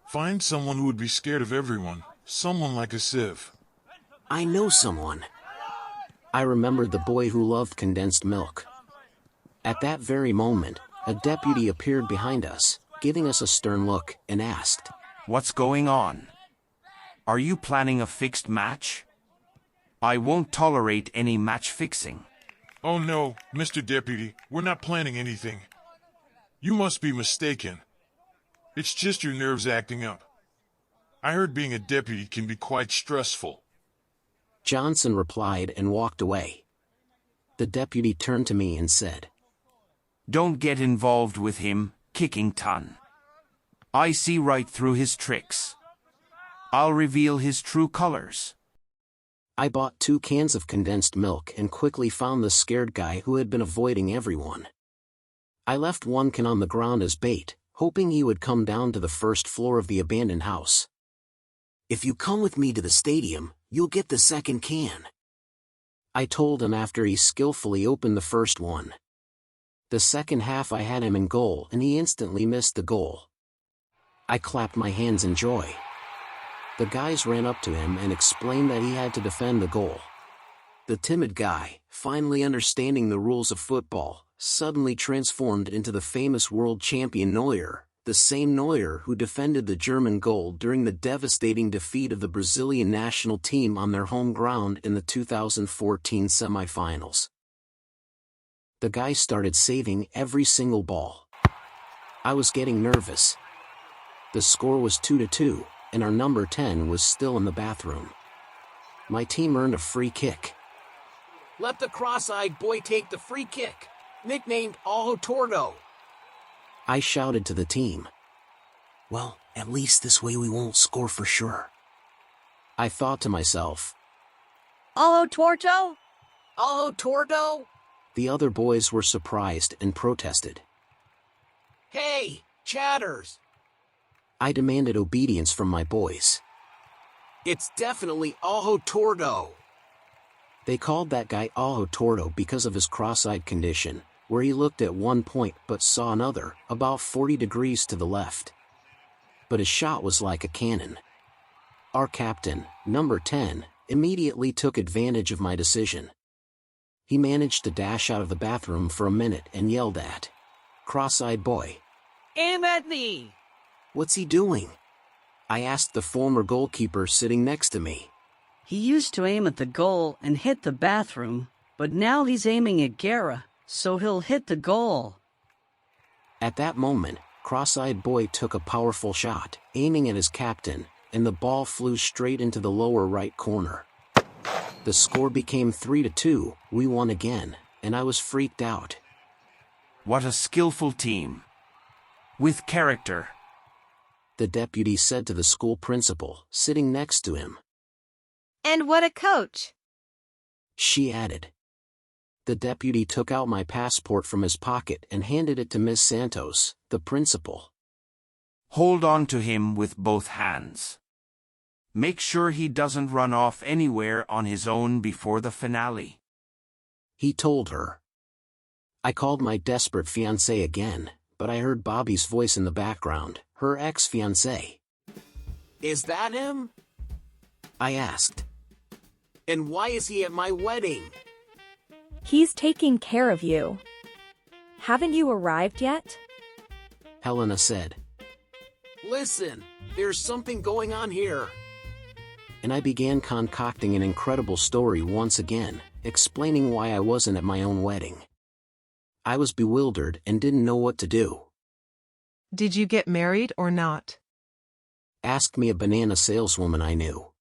Find someone who would be scared of everyone, someone like a sieve. I know someone. I remembered the boy who loved condensed milk. At that very moment, a deputy appeared behind us, giving us a stern look, and asked, What's going on? Are you planning a fixed match? I won't tolerate any match fixing. Oh no, Mr. Deputy, we're not planning anything. You must be mistaken. It's just your nerves acting up. I heard being a deputy can be quite stressful. Johnson replied and walked away. The deputy turned to me and said, Don't get involved with him, Kickington. I see right through his tricks. I'll reveal his true colors. I bought 2 cans of condensed milk and quickly found the scared guy who had been avoiding everyone. I left 1 can on the ground as bait, hoping he would come down to the first floor of the abandoned house. If you come with me to the stadium, you'll get the second can, I told him after he skillfully opened the first one. The second half I had him in goal and he instantly missed the goal. I clapped my hands in joy. The guys ran up to him and explained that he had to defend the goal. The timid guy, finally understanding the rules of football, suddenly transformed into the famous world champion Neuer, the same Neuer who defended the German goal during the devastating defeat of the Brazilian national team on their home ground in the 2014 semifinals. The guy started saving every single ball. I was getting nervous. The score was 2-2, and our number 10 was still in the bathroom. My team earned a free kick. Let the cross-eyed boy take the free kick, nicknamed Ojo Tordo. I shouted to the team. Well, at least this way we won't score for sure. I thought to myself. Ojo Torto? Ojo Tordo? The other boys were surprised and protested. Hey, chatters! I demanded obedience from my boys. It's definitely Ojo Tordo. They called that guy Ojo Tordo because of his cross-eyed condition, where he looked at one point but saw another, about 40 degrees to the left. But his shot was like a cannon. Our captain, number 10, immediately took advantage of my decision. He managed to dash out of the bathroom for a minute and yelled at cross-eyed boy. Aim at me! What's he doing? I asked the former goalkeeper sitting next to me. He used to aim at the goal and hit the bathroom, but now he's aiming at Guerra, so he'll hit the goal. At that moment, cross-eyed boy took a powerful shot, aiming at his captain, and the ball flew straight into the lower right corner. The score became 3-2, we won again, and I was freaked out. What a skillful team. With character. The deputy said to the school principal, sitting next to him. And what a coach! She added. The deputy took out my passport from his pocket and handed it to Miss Santos, the principal. Hold on to him with both hands. Make sure he doesn't run off anywhere on his own before the finale. He told her. I called my desperate fiancé again, but I heard Bobby's voice in the background, her ex-fiancé. Is that him? I asked. And why is he at my wedding? He's taking care of you. Haven't you arrived yet? Helena said. Listen, there's something going on here. And I began concocting an incredible story once again, explaining why I wasn't at my own wedding. I was bewildered and didn't know what to do. Did you get married or not? asked me a banana saleswoman I knew.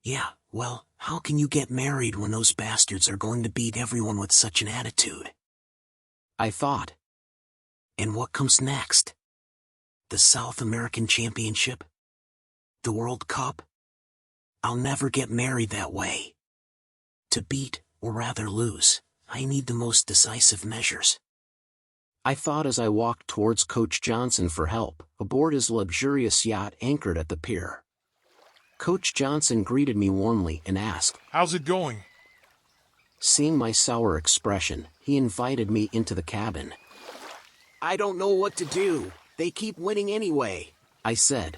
Yeah, well, how can you get married when those bastards are going to beat everyone with such an attitude? I thought. And what comes next? The South American Championship? The World Cup? I'll never get married that way. To beat, or rather lose, I need the most decisive measures. I thought as I walked towards Coach Johnson for help, aboard his luxurious yacht anchored at the pier. Coach Johnson greeted me warmly and asked, "How's it going?" Seeing my sour expression, he invited me into the cabin. "I don't know what to do. They keep winning anyway," I said.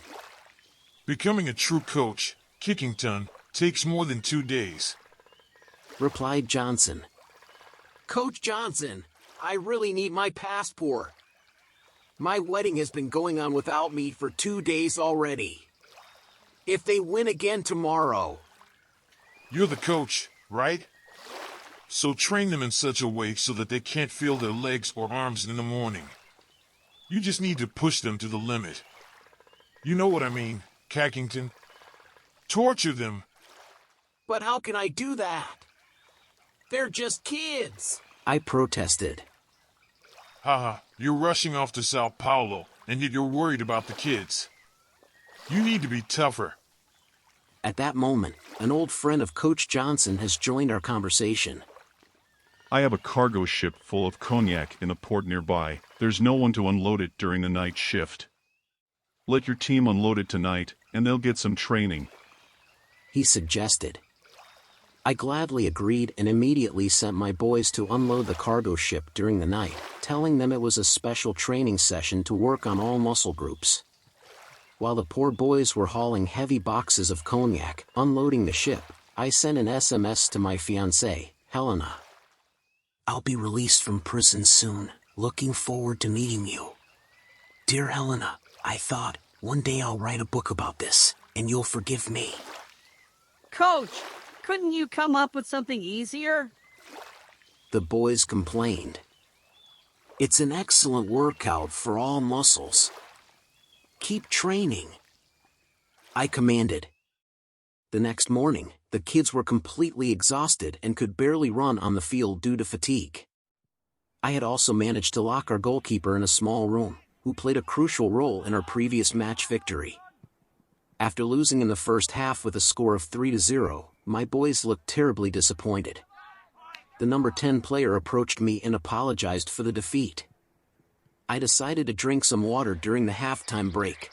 "Becoming a true coach, Kickington, takes more than 2 days," replied Johnson. "Coach Johnson, I really need my passport. My wedding has been going on without me for 2 days already. If they win again tomorrow..." "You're the coach, right? So train them in such a way so that they can't feel their legs or arms in the morning. You just need to push them to the limit. You know what I mean, Cackington. Torture them." "But how can I do that? They're just kids," I protested. Haha, you're rushing off to Sao Paulo, and yet you're worried about the kids. You need to be tougher. At that moment, an old friend of Coach Johnson has joined our conversation. I have a cargo ship full of cognac in a port nearby. There's no one to unload it during the night shift. Let your team unload it tonight, and they'll get some training," he suggested. I gladly agreed and immediately sent my boys to unload the cargo ship during the night, telling them it was a special training session to work on all muscle groups. While the poor boys were hauling heavy boxes of cognac, unloading the ship, I sent an SMS to my fiancée, Helena. "I'll be released from prison soon. Looking forward to meeting you. Dear Helena, I thought, one day I'll write a book about this, and you'll forgive me." Coach, couldn't you come up with something easier? The boys complained. "It's an excellent workout for all muscles. Keep training," I commanded. The next morning, the kids were completely exhausted and could barely run on the field due to fatigue. I had also managed to lock our goalkeeper in a small room, who played a crucial role in our previous match victory. After losing in the first half with a score of 3-0, my boys looked terribly disappointed. The number 10 player approached me and apologized for the defeat. I decided to drink some water during the halftime break,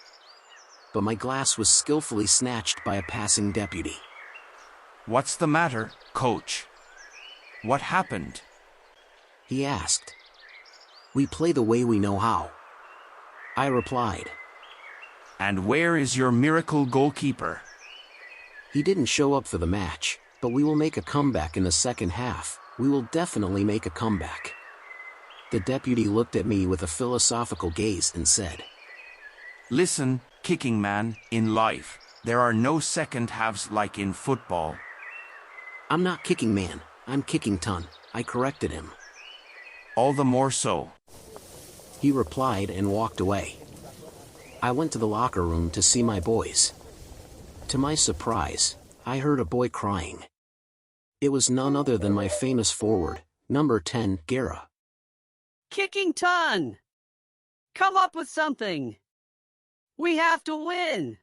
but my glass was skillfully snatched by a passing deputy. "What's the matter, coach? What happened?" he asked. "We play the way we know how," I replied. "And where is your miracle goalkeeper?" "He didn't show up for the match, but we will make a comeback in the second half. We will definitely make a comeback." The deputy looked at me with a philosophical gaze and said, "Listen, kicking man, in life, there are no second halves like in football." "I'm not kicking man, I'm kicking ton," I corrected him. "All the more so," he replied and walked away. I went to the locker room to see my boys. To my surprise, I heard a boy crying. It was none other than my famous forward, number 10, Guerra. Kickington! Come up with something! We have to win!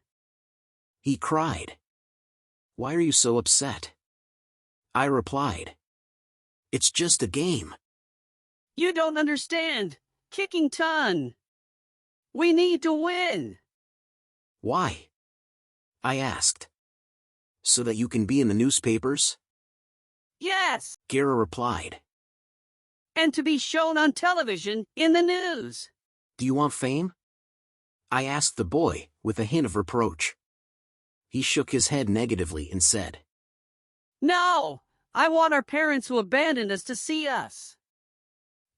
He cried. "Why are you so upset?" I replied. "It's just a game." You don't understand, Kickington! We need to win! "Why?" I asked. "So that you can be in the newspapers?" Yes! Guerra replied. "And to be shown on television in the news." "Do you want fame?" I asked the boy, with a hint of reproach. He shook his head negatively and said, "No! I want our parents who abandoned us to see us.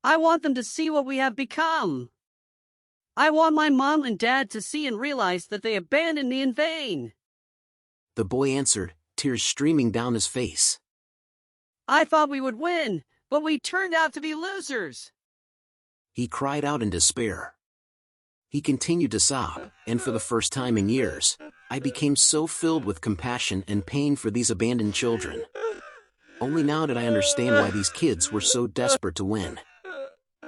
I want them to see what we have become. I want my mom and dad to see and realize that they abandoned me in vain." The boy answered, tears streaming down his face. "I thought we would win, but we turned out to be losers." He cried out in despair. He continued to sob, and for the first time in years, I became so filled with compassion and pain for these abandoned children. Only now did I understand why these kids were so desperate to win.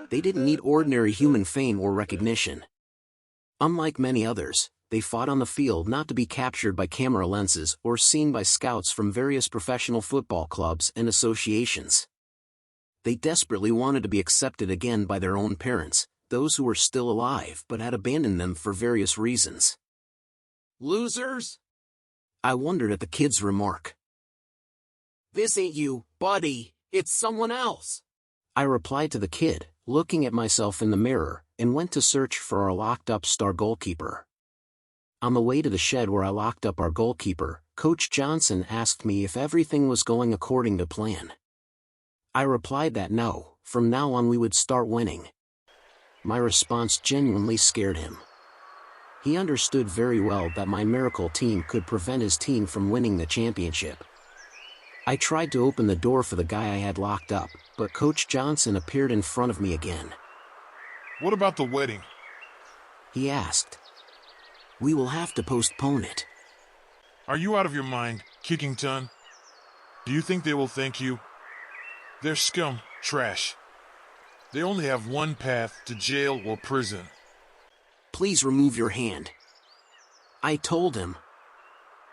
They didn't need ordinary human fame or recognition. Unlike many others, they fought on the field not to be captured by camera lenses or seen by scouts from various professional football clubs and associations. They desperately wanted to be accepted again by their own parents, those who were still alive but had abandoned them for various reasons. Losers? I wondered at the kid's remark. This ain't you, buddy, it's someone else. I replied to the kid, looking at myself in the mirror, and went to search for our locked-up star goalkeeper. On the way to the shed where I locked up our goalkeeper, Coach Johnson asked me if everything was going according to plan. I replied that no, from now on we would start winning. My response genuinely scared him. He understood very well that my miracle team could prevent his team from winning the championship. I tried to open the door for the guy I had locked up, but Coach Johnson appeared in front of me again. What about the wedding? He asked. We will have to postpone it. Are you out of your mind, Kickington? Do you think they will thank you? They're scum, trash. They only have one path to jail or prison. Please remove your hand. I told him.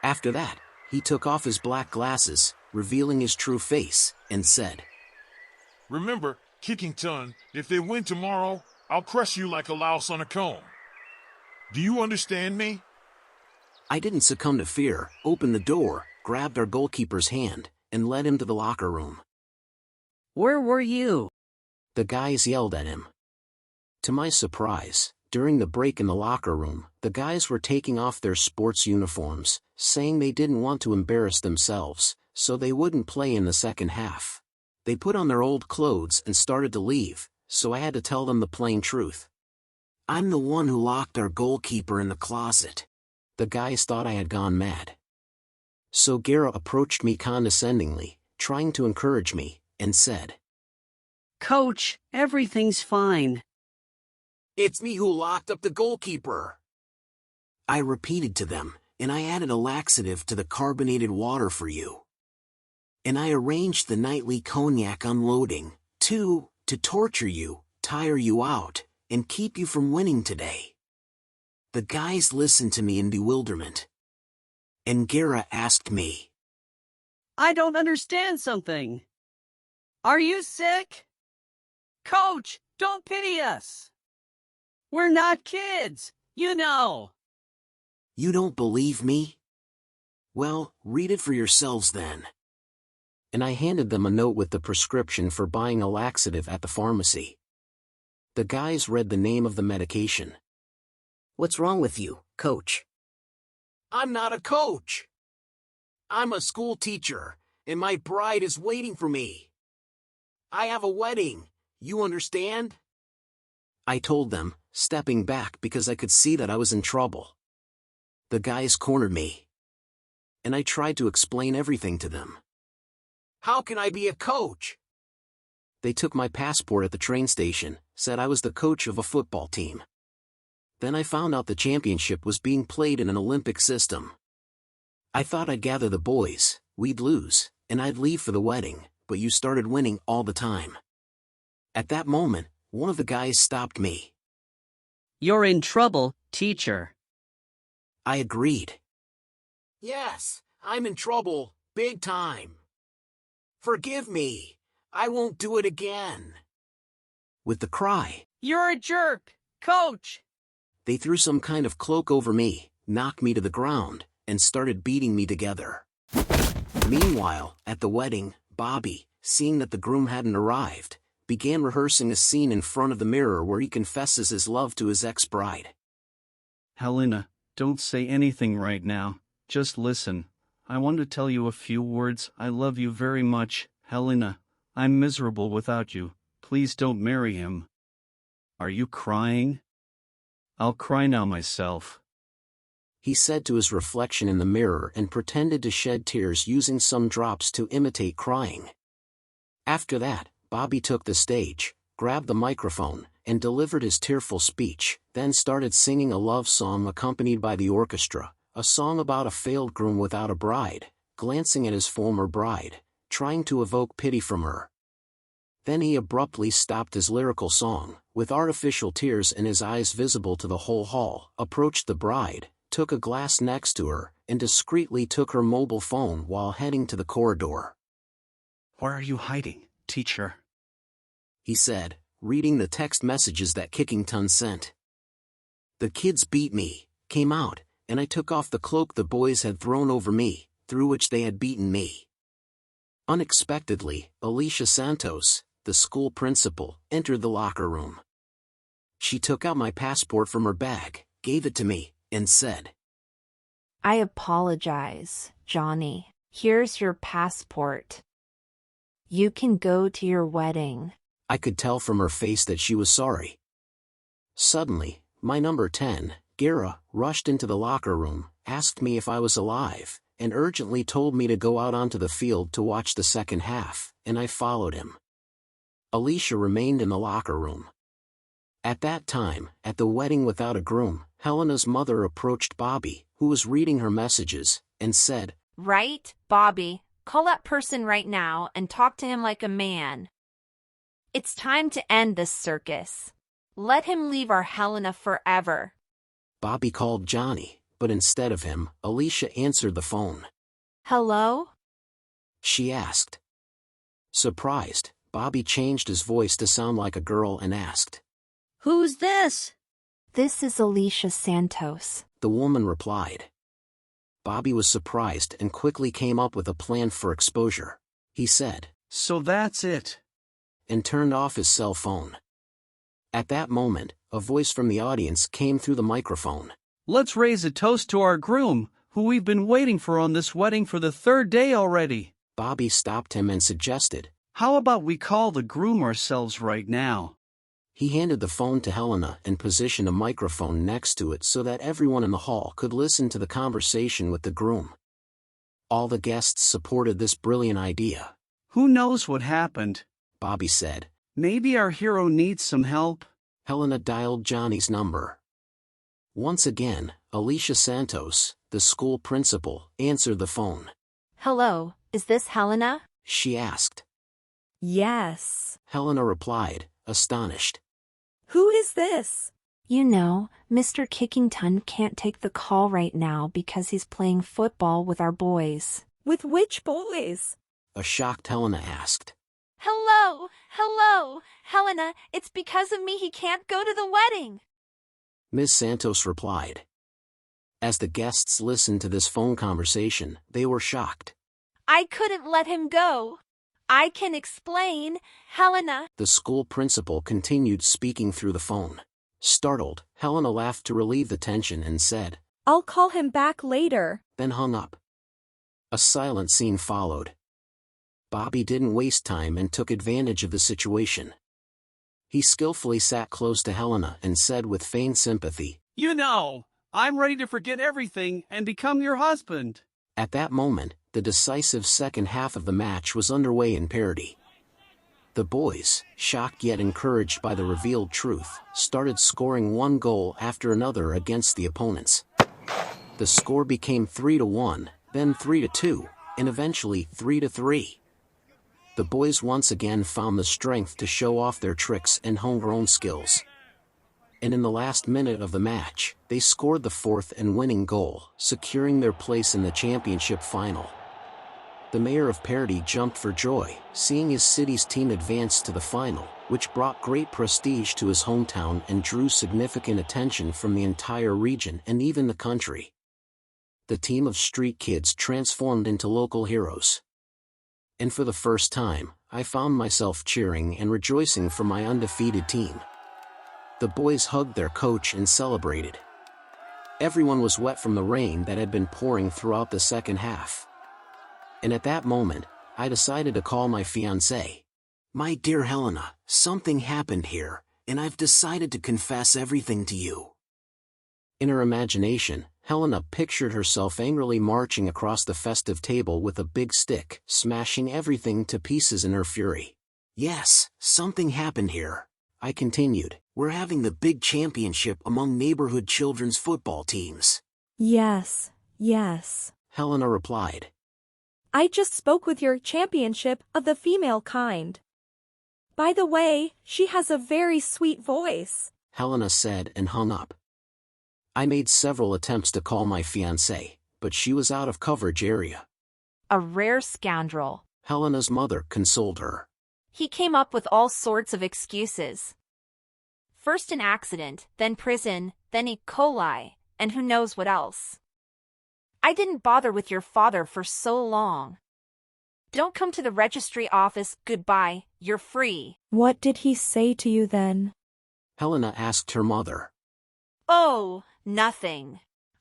After that, he took off his black glasses, revealing his true face, and said, Remember, Kickington, if they win tomorrow, I'll crush you like a louse on a comb. Do you understand me? I didn't succumb to fear, opened the door, grabbed our goalkeeper's hand, and led him to the locker room. Where were you? The guys yelled at him. To my surprise, during the break in the locker room, the guys were taking off their sports uniforms, saying they didn't want to embarrass themselves, so they wouldn't play in the second half. They put on their old clothes and started to leave, so I had to tell them the plain truth. I'm the one who locked our goalkeeper in the closet. The guys thought I had gone mad. So Gara approached me condescendingly, trying to encourage me, and said, Coach, everything's fine. It's me who locked up the goalkeeper. I repeated to them, and I added a laxative to the carbonated water for you. And I arranged the nightly cognac unloading, to torture you, tire you out, and keep you from winning today. The guys listened to me in bewilderment. And Gara asked me, I don't understand something. Are you sick? Coach, don't pity us. We're not kids, you know. You don't believe me? Well, read it for yourselves then. And I handed them a note with the prescription for buying a laxative at the pharmacy. The guys read the name of the medication. What's wrong with you, Coach? I'm not a coach. I'm a school teacher, and my bride is waiting for me. I have a wedding, you understand? I told them, stepping back because I could see that I was in trouble. The guys cornered me. And I tried to explain everything to them. How can I be a coach? They took my passport at the train station, said I was the coach of a football team. Then I found out the championship was being played in an Olympic system. I thought I'd gather the boys, we'd lose, and I'd leave for the wedding, but you started winning all the time. At that moment, one of the guys stopped me. You're in trouble, teacher. I agreed. Yes, I'm in trouble, big time. Forgive me, I won't do it again. With the cry, You're a jerk, Coach. They threw some kind of cloak over me, knocked me to the ground, and started beating me together. Meanwhile, at the wedding, Bobby, seeing that the groom hadn't arrived, began rehearsing a scene in front of the mirror where he confesses his love to his ex-bride. Helena, don't say anything right now, just listen. I want to tell you a few words. I love you very much, Helena. I'm miserable without you. Please don't marry him. Are you crying? I'll cry now myself. He said to his reflection in the mirror and pretended to shed tears using some drops to imitate crying. After that, Bobby took the stage, grabbed the microphone, and delivered his tearful speech, then started singing a love song accompanied by the orchestra, a song about a failed groom without a bride, glancing at his former bride, trying to evoke pity from her. Then he abruptly stopped his lyrical song, with artificial tears in his eyes visible to the whole hall, approached the bride, took a glass next to her, and discreetly took her mobile phone while heading to the corridor. "Where are you hiding, teacher?" he said, reading the text messages that Kickington sent. "The kids beat me, came out, and I took off the cloak the boys had thrown over me, through which they had beaten me." Unexpectedly, Alicia Santos, the school principal, entered the locker room. She took out my passport from her bag, gave it to me, and said, I apologize, Johnny. Here's your passport. You can go to your wedding. I could tell from her face that she was sorry. Suddenly, my number 10, Gara, rushed into the locker room, asked me if I was alive, and urgently told me to go out onto the field to watch the second half, and I followed him. Alicia remained in the locker room. At that time, at the wedding without a groom, Helena's mother approached Bobby, who was reading her messages, and said, Right, Bobby, call that person right now and talk to him like a man. It's time to end this circus. Let him leave our Helena forever. Bobby called Johnny, but instead of him, Alicia answered the phone. Hello? She asked. Surprised, Bobby changed his voice to sound like a girl and asked, Who's this? This is Alicia Santos. The woman replied. Bobby was surprised and quickly came up with a plan for exposure. He said, So that's it. And turned off his cell phone. At that moment, a voice from the audience came through the microphone. Let's raise a toast to our groom, who we've been waiting for on this wedding for the third day already. Bobby stopped him and suggested, How about we call the groom ourselves right now? He handed the phone to Helena and positioned a microphone next to it so that everyone in the hall could listen to the conversation with the groom. All the guests supported this brilliant idea. Who knows what happened? Bobby said. Maybe our hero needs some help. Helena dialed Johnny's number. Once again, Alicia Santos, the school principal, answered the phone. Hello, is this Helena? She asked. Yes. Helena replied, astonished. Who is this? You know, Mr. Kickington can't take the call right now because he's playing football with our boys. With which boys? A shocked Helena asked. Hello, Helena, it's because of me he can't go to the wedding. Ms. Santos replied. As the guests listened to this phone conversation, they were shocked. I couldn't let him go. I can explain, Helena. The school principal continued speaking through the phone. Startled, Helena laughed to relieve the tension and said, I'll call him back later. Then hung up. A silent scene followed. Bobby didn't waste time and took advantage of the situation. He skillfully sat close to Helena and said with feigned sympathy, You know, I'm ready to forget everything and become your husband. At that moment, the decisive second half of the match was underway in parody. The boys, shocked yet encouraged by the revealed truth, started scoring one goal after another against the opponents. The score became 3-1, then 3-2, and eventually 3-3. The boys once again found the strength to show off their tricks and homegrown skills. And in the last minute of the match, they scored the fourth and winning goal, securing their place in the championship final. The mayor of Parody jumped for joy, seeing his city's team advance to the final, which brought great prestige to his hometown and drew significant attention from the entire region and even the country. The team of street kids transformed into local heroes. And for the first time, I found myself cheering and rejoicing for my undefeated team. The boys hugged their coach and celebrated. Everyone was wet from the rain that had been pouring throughout the second half. And at that moment, I decided to call my fiancée. My dear Helena, something happened here, and I've decided to confess everything to you. In her imagination, Helena pictured herself angrily marching across the festive table with a big stick, smashing everything to pieces in her fury. Yes, something happened here, I continued, We're having the big championship among neighborhood children's football teams. Yes, yes. Helena replied. I just spoke with your championship of the female kind. By the way, she has a very sweet voice, Helena said and hung up. I made several attempts to call my fiancée, but she was out of coverage area. A rare scoundrel. Helena's mother consoled her. He came up with all sorts of excuses. First an accident, then prison, then E. coli, and who knows what else. I didn't bother with your father for so long. Don't come to the registry office, goodbye, you're free. What did he say to you then? Helena asked her mother. Oh, nothing.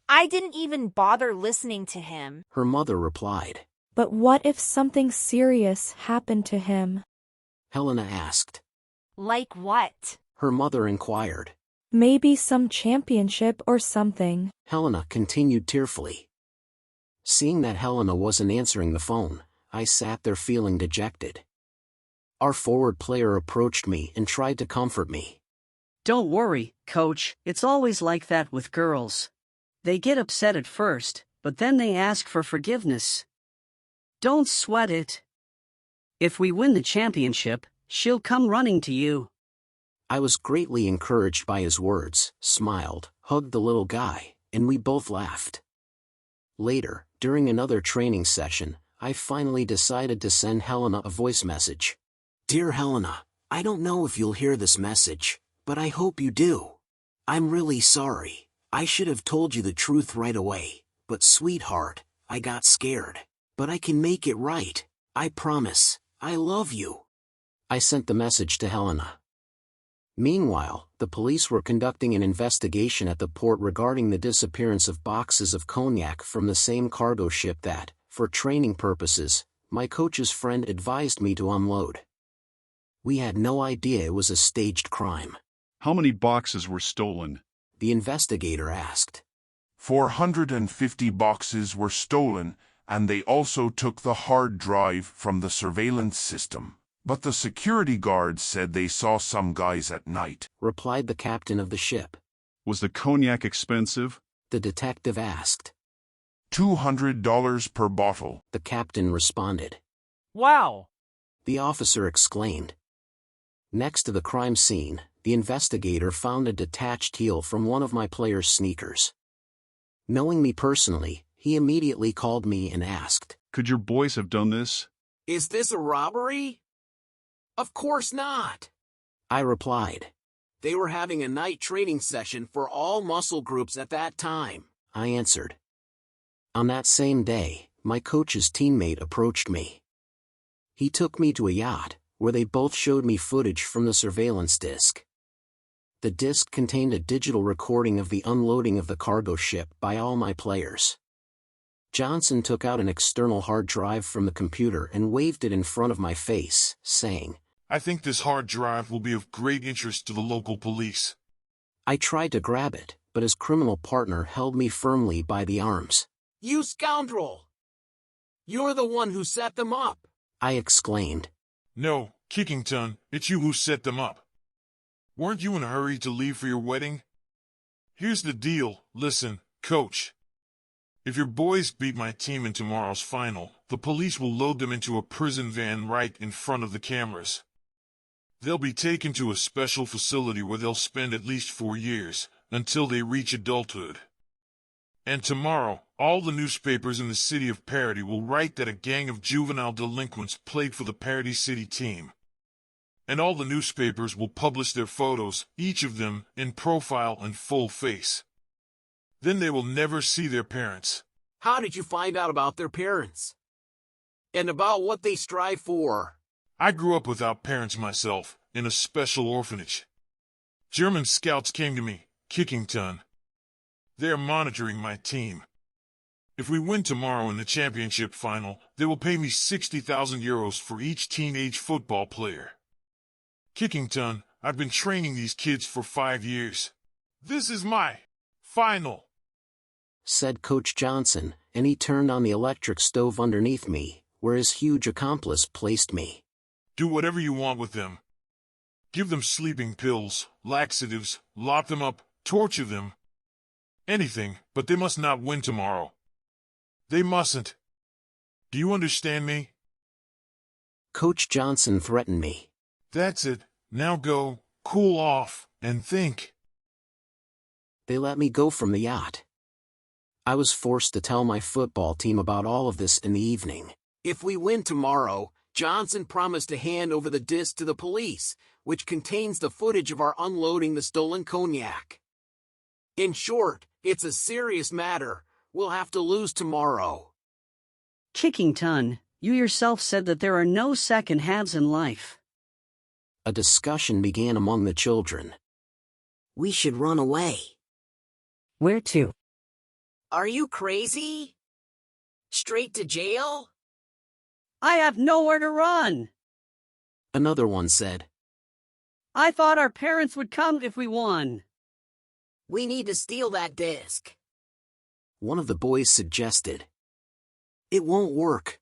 I didn't even bother listening to him. Her mother replied. But what if something serious happened to him? Helena asked. Like what? Her mother inquired. Maybe some championship or something. Helena continued tearfully. Seeing that Helena wasn't answering the phone, I sat there feeling dejected. Our forward player approached me and tried to comfort me. Don't worry, coach, it's always like that with girls. They get upset at first, but then they ask for forgiveness. Don't sweat it. If we win the championship, she'll come running to you. I was greatly encouraged by his words, smiled, hugged the little guy, and we both laughed. Later, during another training session, I finally decided to send Helena a voice message. Dear Helena, I don't know if you'll hear this message, but I hope you do. I'm really sorry. I should have told you the truth right away, but sweetheart, I got scared. But I can make it right. I promise. I love you. I sent the message to Helena. Meanwhile, the police were conducting an investigation at the port regarding the disappearance of boxes of cognac from the same cargo ship that, for training purposes, my coach's friend advised me to unload. We had no idea it was a staged crime. How many boxes were stolen? The investigator asked. 450 boxes were stolen, and they also took the hard drive from the surveillance system. But the security guards said they saw some guys at night, replied the captain of the ship. Was the cognac expensive? The detective asked. $200 per bottle, the captain responded. Wow! The officer exclaimed. Next to the crime scene, the investigator found a detached heel from one of my player's sneakers. Knowing me personally, he immediately called me and asked, Could your boys have done this? Is this a robbery? Of course not. I replied. They were having a night training session for all muscle groups at that time, I answered. On that same day, my coach's teammate approached me. He took me to a yacht, where they both showed me footage from the surveillance disc. The disc contained a digital recording of the unloading of the cargo ship by all my players. Johnson took out an external hard drive from the computer and waved it in front of my face, saying, I think this hard drive will be of great interest to the local police. I tried to grab it, but his criminal partner held me firmly by the arms. You scoundrel! You're the one who set them up! I exclaimed. No, Kickington, it's you who set them up. Weren't you in a hurry to leave for your wedding? Here's the deal, listen, coach. If your boys beat my team in tomorrow's final, the police will load them into a prison van right in front of the cameras. They'll be taken to a special facility where they'll spend at least 4 years, until they reach adulthood. And tomorrow, all the newspapers in the city of Parody will write that a gang of juvenile delinquents played for the Parody City team. And all the newspapers will publish their photos, each of them, in profile and full face. Then they will never see their parents. How did you find out about their parents? And about what they strive for? I grew up without parents myself, in a special orphanage. German scouts came to me, Kickington. They are monitoring my team. If we win tomorrow in the championship final, they will pay me 60,000 euros for each teenage football player. Kickington, I've been training these kids for 5 years. This is my final, said Coach Johnson, and he turned on the electric stove underneath me, where his huge accomplice placed me. Do whatever you want with them. Give them sleeping pills, laxatives, lock them up, torture them. Anything, but they must not win tomorrow. They mustn't. Do you understand me? Coach Johnson threatened me. That's it. Now go, cool off, and think. They let me go from the yacht. I was forced to tell my football team about all of this in the evening. If we win tomorrow, Johnson promised to hand over the disc to the police, which contains the footage of our unloading the stolen cognac. In short, it's a serious matter. We'll have to lose tomorrow. Kickington, you yourself said that there are no second halves in life. A discussion began among the children. We should run away. Where to? Are you crazy? Straight to jail? I have nowhere to run. Another one said. I thought our parents would come if we won. We need to steal that disc. One of the boys suggested. It won't work.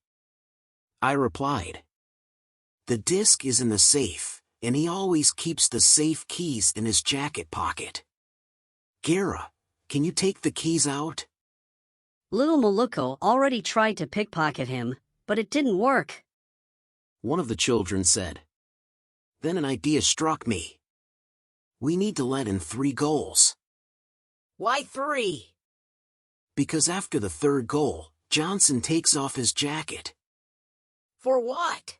I replied. The disc is in the safe, and he always keeps the safe keys in his jacket pocket. Gara, can you take the keys out? Little Maluko already tried to pickpocket him, but it didn't work. One of the children said. Then an idea struck me. We need to let in 3 goals. Why 3? Because after the 3rd goal, Johnson takes off his jacket. For what?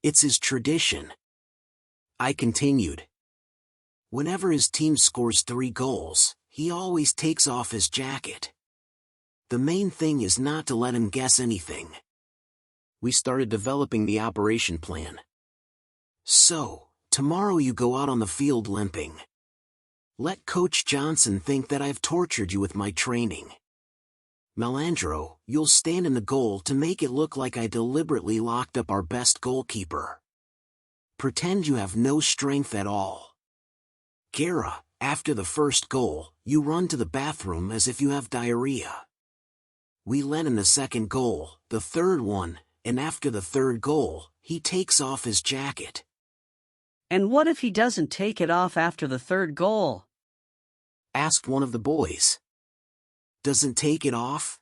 It's his tradition. I continued. Whenever his team scores 3 goals, he always takes off his jacket. The main thing is not to let him guess anything. We started developing the operation plan. So, tomorrow you go out on the field limping. Let Coach Johnson think that I've tortured you with my training. Melandro, you'll stand in the goal to make it look like I deliberately locked up our best goalkeeper. Pretend you have no strength at all. Gara, after the 1st goal, you run to the bathroom as if you have diarrhea. We let in the 2nd goal, the 3rd one, and after the 3rd goal, he takes off his jacket. And what if he doesn't take it off after the 3rd goal? Asked one of the boys. Doesn't take it off?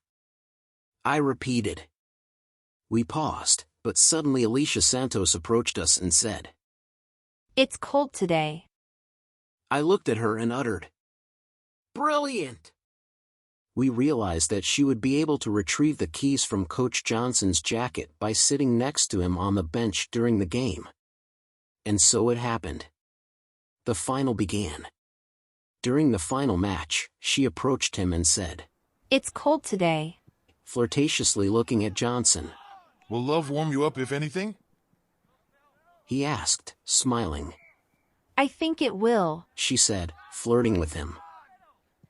I repeated. We paused, but suddenly Alicia Santos approached us and said, It's cold today. I looked at her and uttered, Brilliant! We realized that she would be able to retrieve the keys from Coach Johnson's jacket by sitting next to him on the bench during the game. And so it happened. The final began. During the final match, she approached him and said, It's cold today. Flirtatiously looking at Johnson. Will love warm you up if anything? He asked, smiling. I think it will, she said, flirting with him.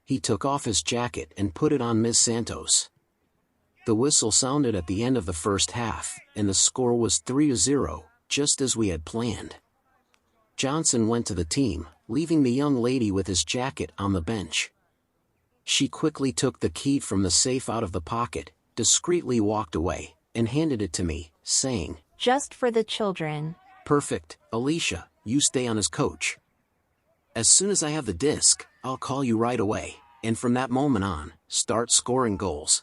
He took off his jacket and put it on Ms. Santos. The whistle sounded at the end of the 1st half, and the score was 3-0, just as we had planned. Johnson went to the team, leaving the young lady with his jacket on the bench. She quickly took the key from the safe out of the pocket, discreetly walked away, and handed it to me, saying, Just for the children. Perfect, Alicia, you stay on as coach. As soon as I have the disc, I'll call you right away, and from that moment on, start scoring goals.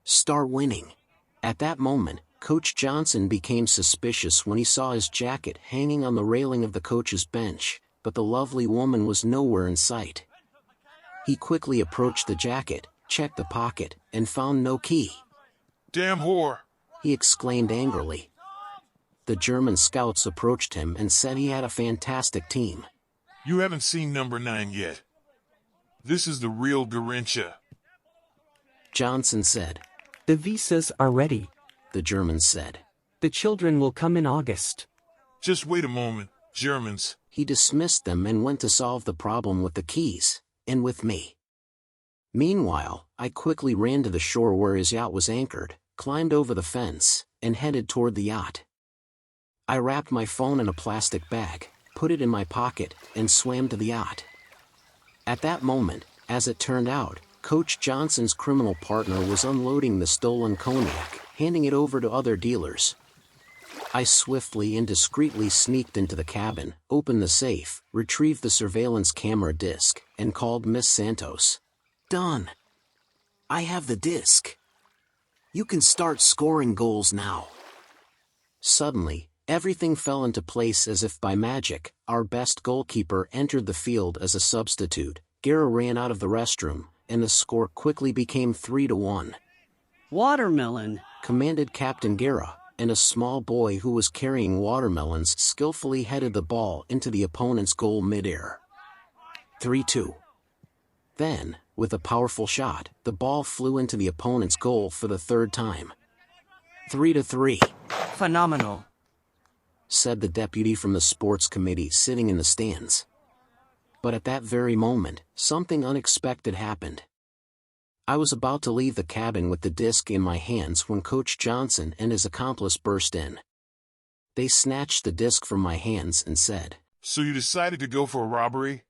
Start winning. At that moment, Coach Johnson became suspicious when he saw his jacket hanging on the railing of the coach's bench, but the lovely woman was nowhere in sight. He quickly approached the jacket, checked the pocket, and found no key. Damn whore! He exclaimed angrily. The German scouts approached him and said he had a fantastic team. You haven't seen number 9 yet. This is the real Garincha. Johnson said. The visas are ready, the Germans said. The children will come in August. Just wait a moment, Germans. He dismissed them and went to solve the problem with the keys, and with me. Meanwhile, I quickly ran to the shore where his yacht was anchored, climbed over the fence, and headed toward the yacht. I wrapped my phone in a plastic bag, put it in my pocket, and swam to the yacht. At that moment, as it turned out, Coach Johnson's criminal partner was unloading the stolen cognac, handing it over to other dealers. I swiftly and discreetly sneaked into the cabin, opened the safe, retrieved the surveillance camera disc, and called Miss Santos. Done. I have the disc. You can start scoring goals now. Suddenly, everything fell into place as if by magic. Our best goalkeeper entered the field as a substitute, Guerra ran out of the restroom, and the score quickly became 3-1. Watermelon, commanded Captain Guerra, and a small boy who was carrying watermelons skillfully headed the ball into the opponent's goal mid-air. 3-2. Then, with a powerful shot, the ball flew into the opponent's goal for the third time. 3-3. Phenomenal, said the deputy from the sports committee sitting in the stands. But at that very moment, something unexpected happened. I was about to leave the cabin with the disc in my hands when Coach Johnson and his accomplice burst in. They snatched the disc from my hands and said, "So you decided to go for a robbery?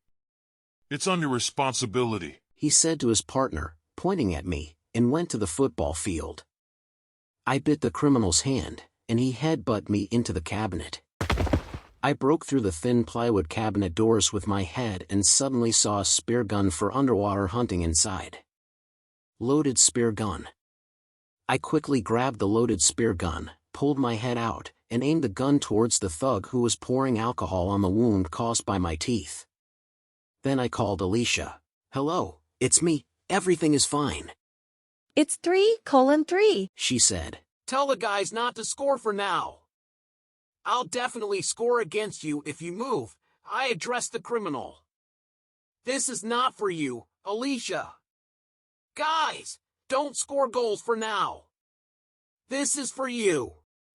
It's on your responsibility," he said to his partner, pointing at me, and went to the football field. I bit the criminal's hand, and he headbutted me into the cabinet. I broke through the thin plywood cabinet doors with my head and suddenly saw a spear gun for underwater hunting inside. Loaded spear gun. I quickly grabbed the loaded spear gun, pulled my head out, and aimed the gun towards the thug who was pouring alcohol on the wound caused by my teeth. Then I called Alicia. "Hello, it's me, everything is fine," It's 3:3, she said. Tell the guys not to score for now. I'll definitely score against you if you move. I addressed the criminal. This is not for you, Alicia. Guys, don't score goals for now. This is for you.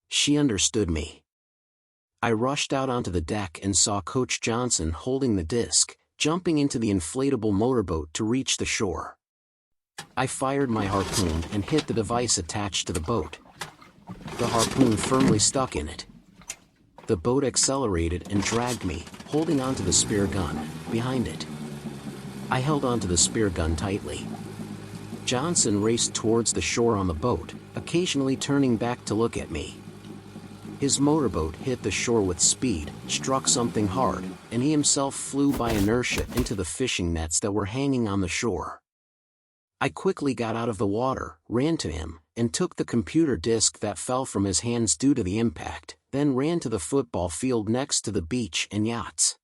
She understood me. I rushed out onto the deck and saw Coach Johnson holding the disc, jumping into the inflatable motorboat to reach the shore. I fired my harpoon and hit the device attached to the boat. The harpoon firmly stuck in it. The boat accelerated and dragged me, holding onto the spear gun, behind it. I held onto the spear gun tightly. Johnson raced towards the shore on the boat, occasionally turning back to look at me. His motorboat hit the shore with speed, struck something hard, and he himself flew by inertia into the fishing nets that were hanging on the shore. I quickly got out of the water, ran to him, and took the computer disc that fell from his hands due to the impact, then ran to the football field next to the beach and yachts.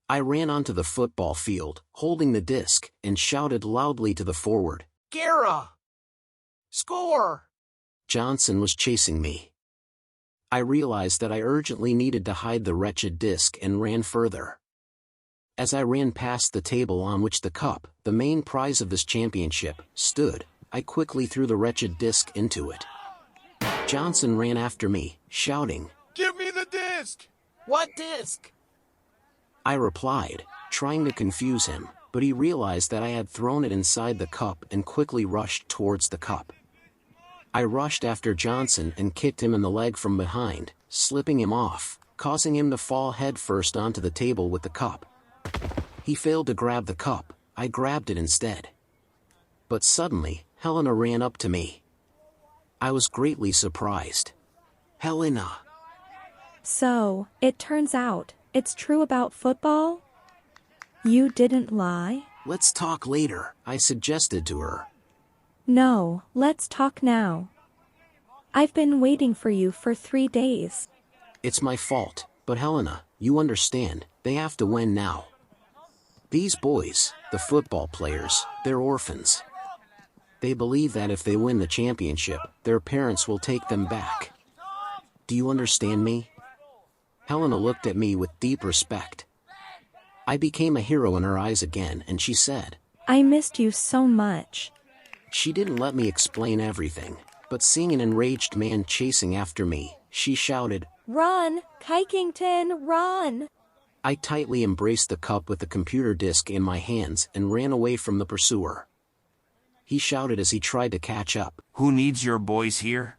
I ran onto the football field, holding the disc, and shouted loudly to the forward, Guerra! Score! Johnson was chasing me. I realized that I urgently needed to hide the wretched disc and ran further. As I ran past the table on which the cup, the main prize of this championship, stood, I quickly threw the wretched disc into it. Johnson ran after me, shouting, "Give me the disc!" What disc? I replied, trying to confuse him, but he realized that I had thrown it inside the cup and quickly rushed towards the cup. I rushed after Johnson and kicked him in the leg from behind, slipping him off, causing him to fall headfirst onto the table with the cup. He failed to grab the cup, I grabbed it instead. But suddenly, Helena ran up to me. I was greatly surprised. Helena. So, it turns out, it's true about football? You didn't lie? Let's talk later, I suggested to her. No, let's talk now. I've been waiting for you for 3 days. It's my fault, but Helena, you understand, they have to win now. These boys, the football players, they're orphans. They believe that if they win the championship, their parents will take them back. Do you understand me? Helena looked at me with deep respect. I became a hero in her eyes again and she said, I missed you so much. She didn't let me explain everything, but seeing an enraged man chasing after me, she shouted, Run, Kikington, run! I tightly embraced the cup with the computer disc in my hands and ran away from the pursuer. He shouted as he tried to catch up. Who needs your boys here?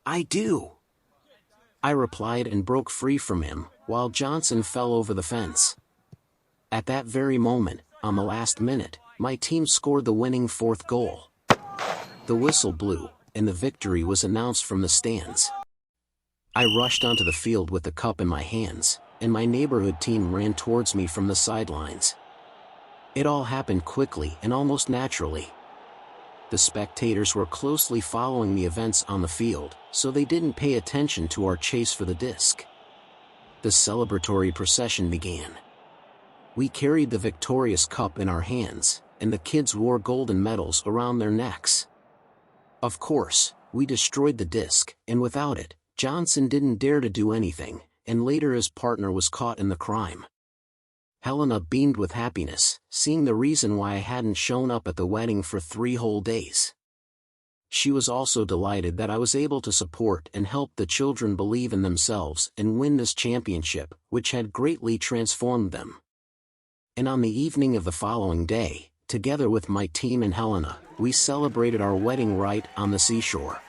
I do. I replied and broke free from him, while Johnson fell over the fence. At that very moment, on the last minute, my team scored the winning 4th goal. The whistle blew, and the victory was announced from the stands. I rushed onto the field with the cup in my hands, and my neighborhood team ran towards me from the sidelines. It all happened quickly and almost naturally. The spectators were closely following the events on the field, so they didn't pay attention to our chase for the disc. The celebratory procession began. We carried the victorious cup in our hands, and the kids wore golden medals around their necks. Of course, we destroyed the disc, and without it, Johnson didn't dare to do anything, and later his partner was caught in the crime. Helena beamed with happiness, seeing the reason why I hadn't shown up at the wedding for 3 whole days. She was also delighted that I was able to support and help the children believe in themselves and win this championship, which had greatly transformed them. And on the evening of the following day, together with my team and Helena, we celebrated our wedding right on the seashore.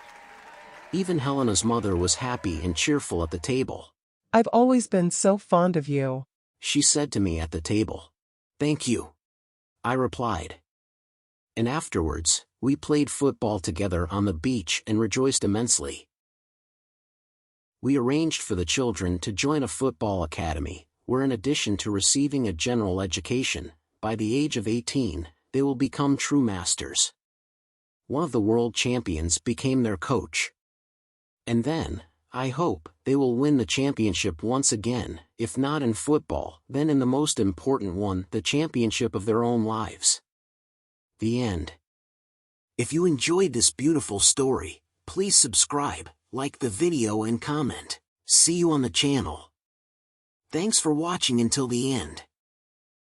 Even Helena's mother was happy and cheerful at the table. "I've always been so fond of you," she said to me at the table. "Thank you," I replied. And afterwards, we played football together on the beach and rejoiced immensely. We arranged for the children to join a football academy, where in addition to receiving a general education, by the age of 18, they will become true masters. One of the world champions became their coach. And then, I hope, they will win the championship once again, if not in football, then in the most important one, the championship of their own lives. The end. If you enjoyed this beautiful story, please subscribe, like the video and comment. See you on the channel. Thanks for watching until the end.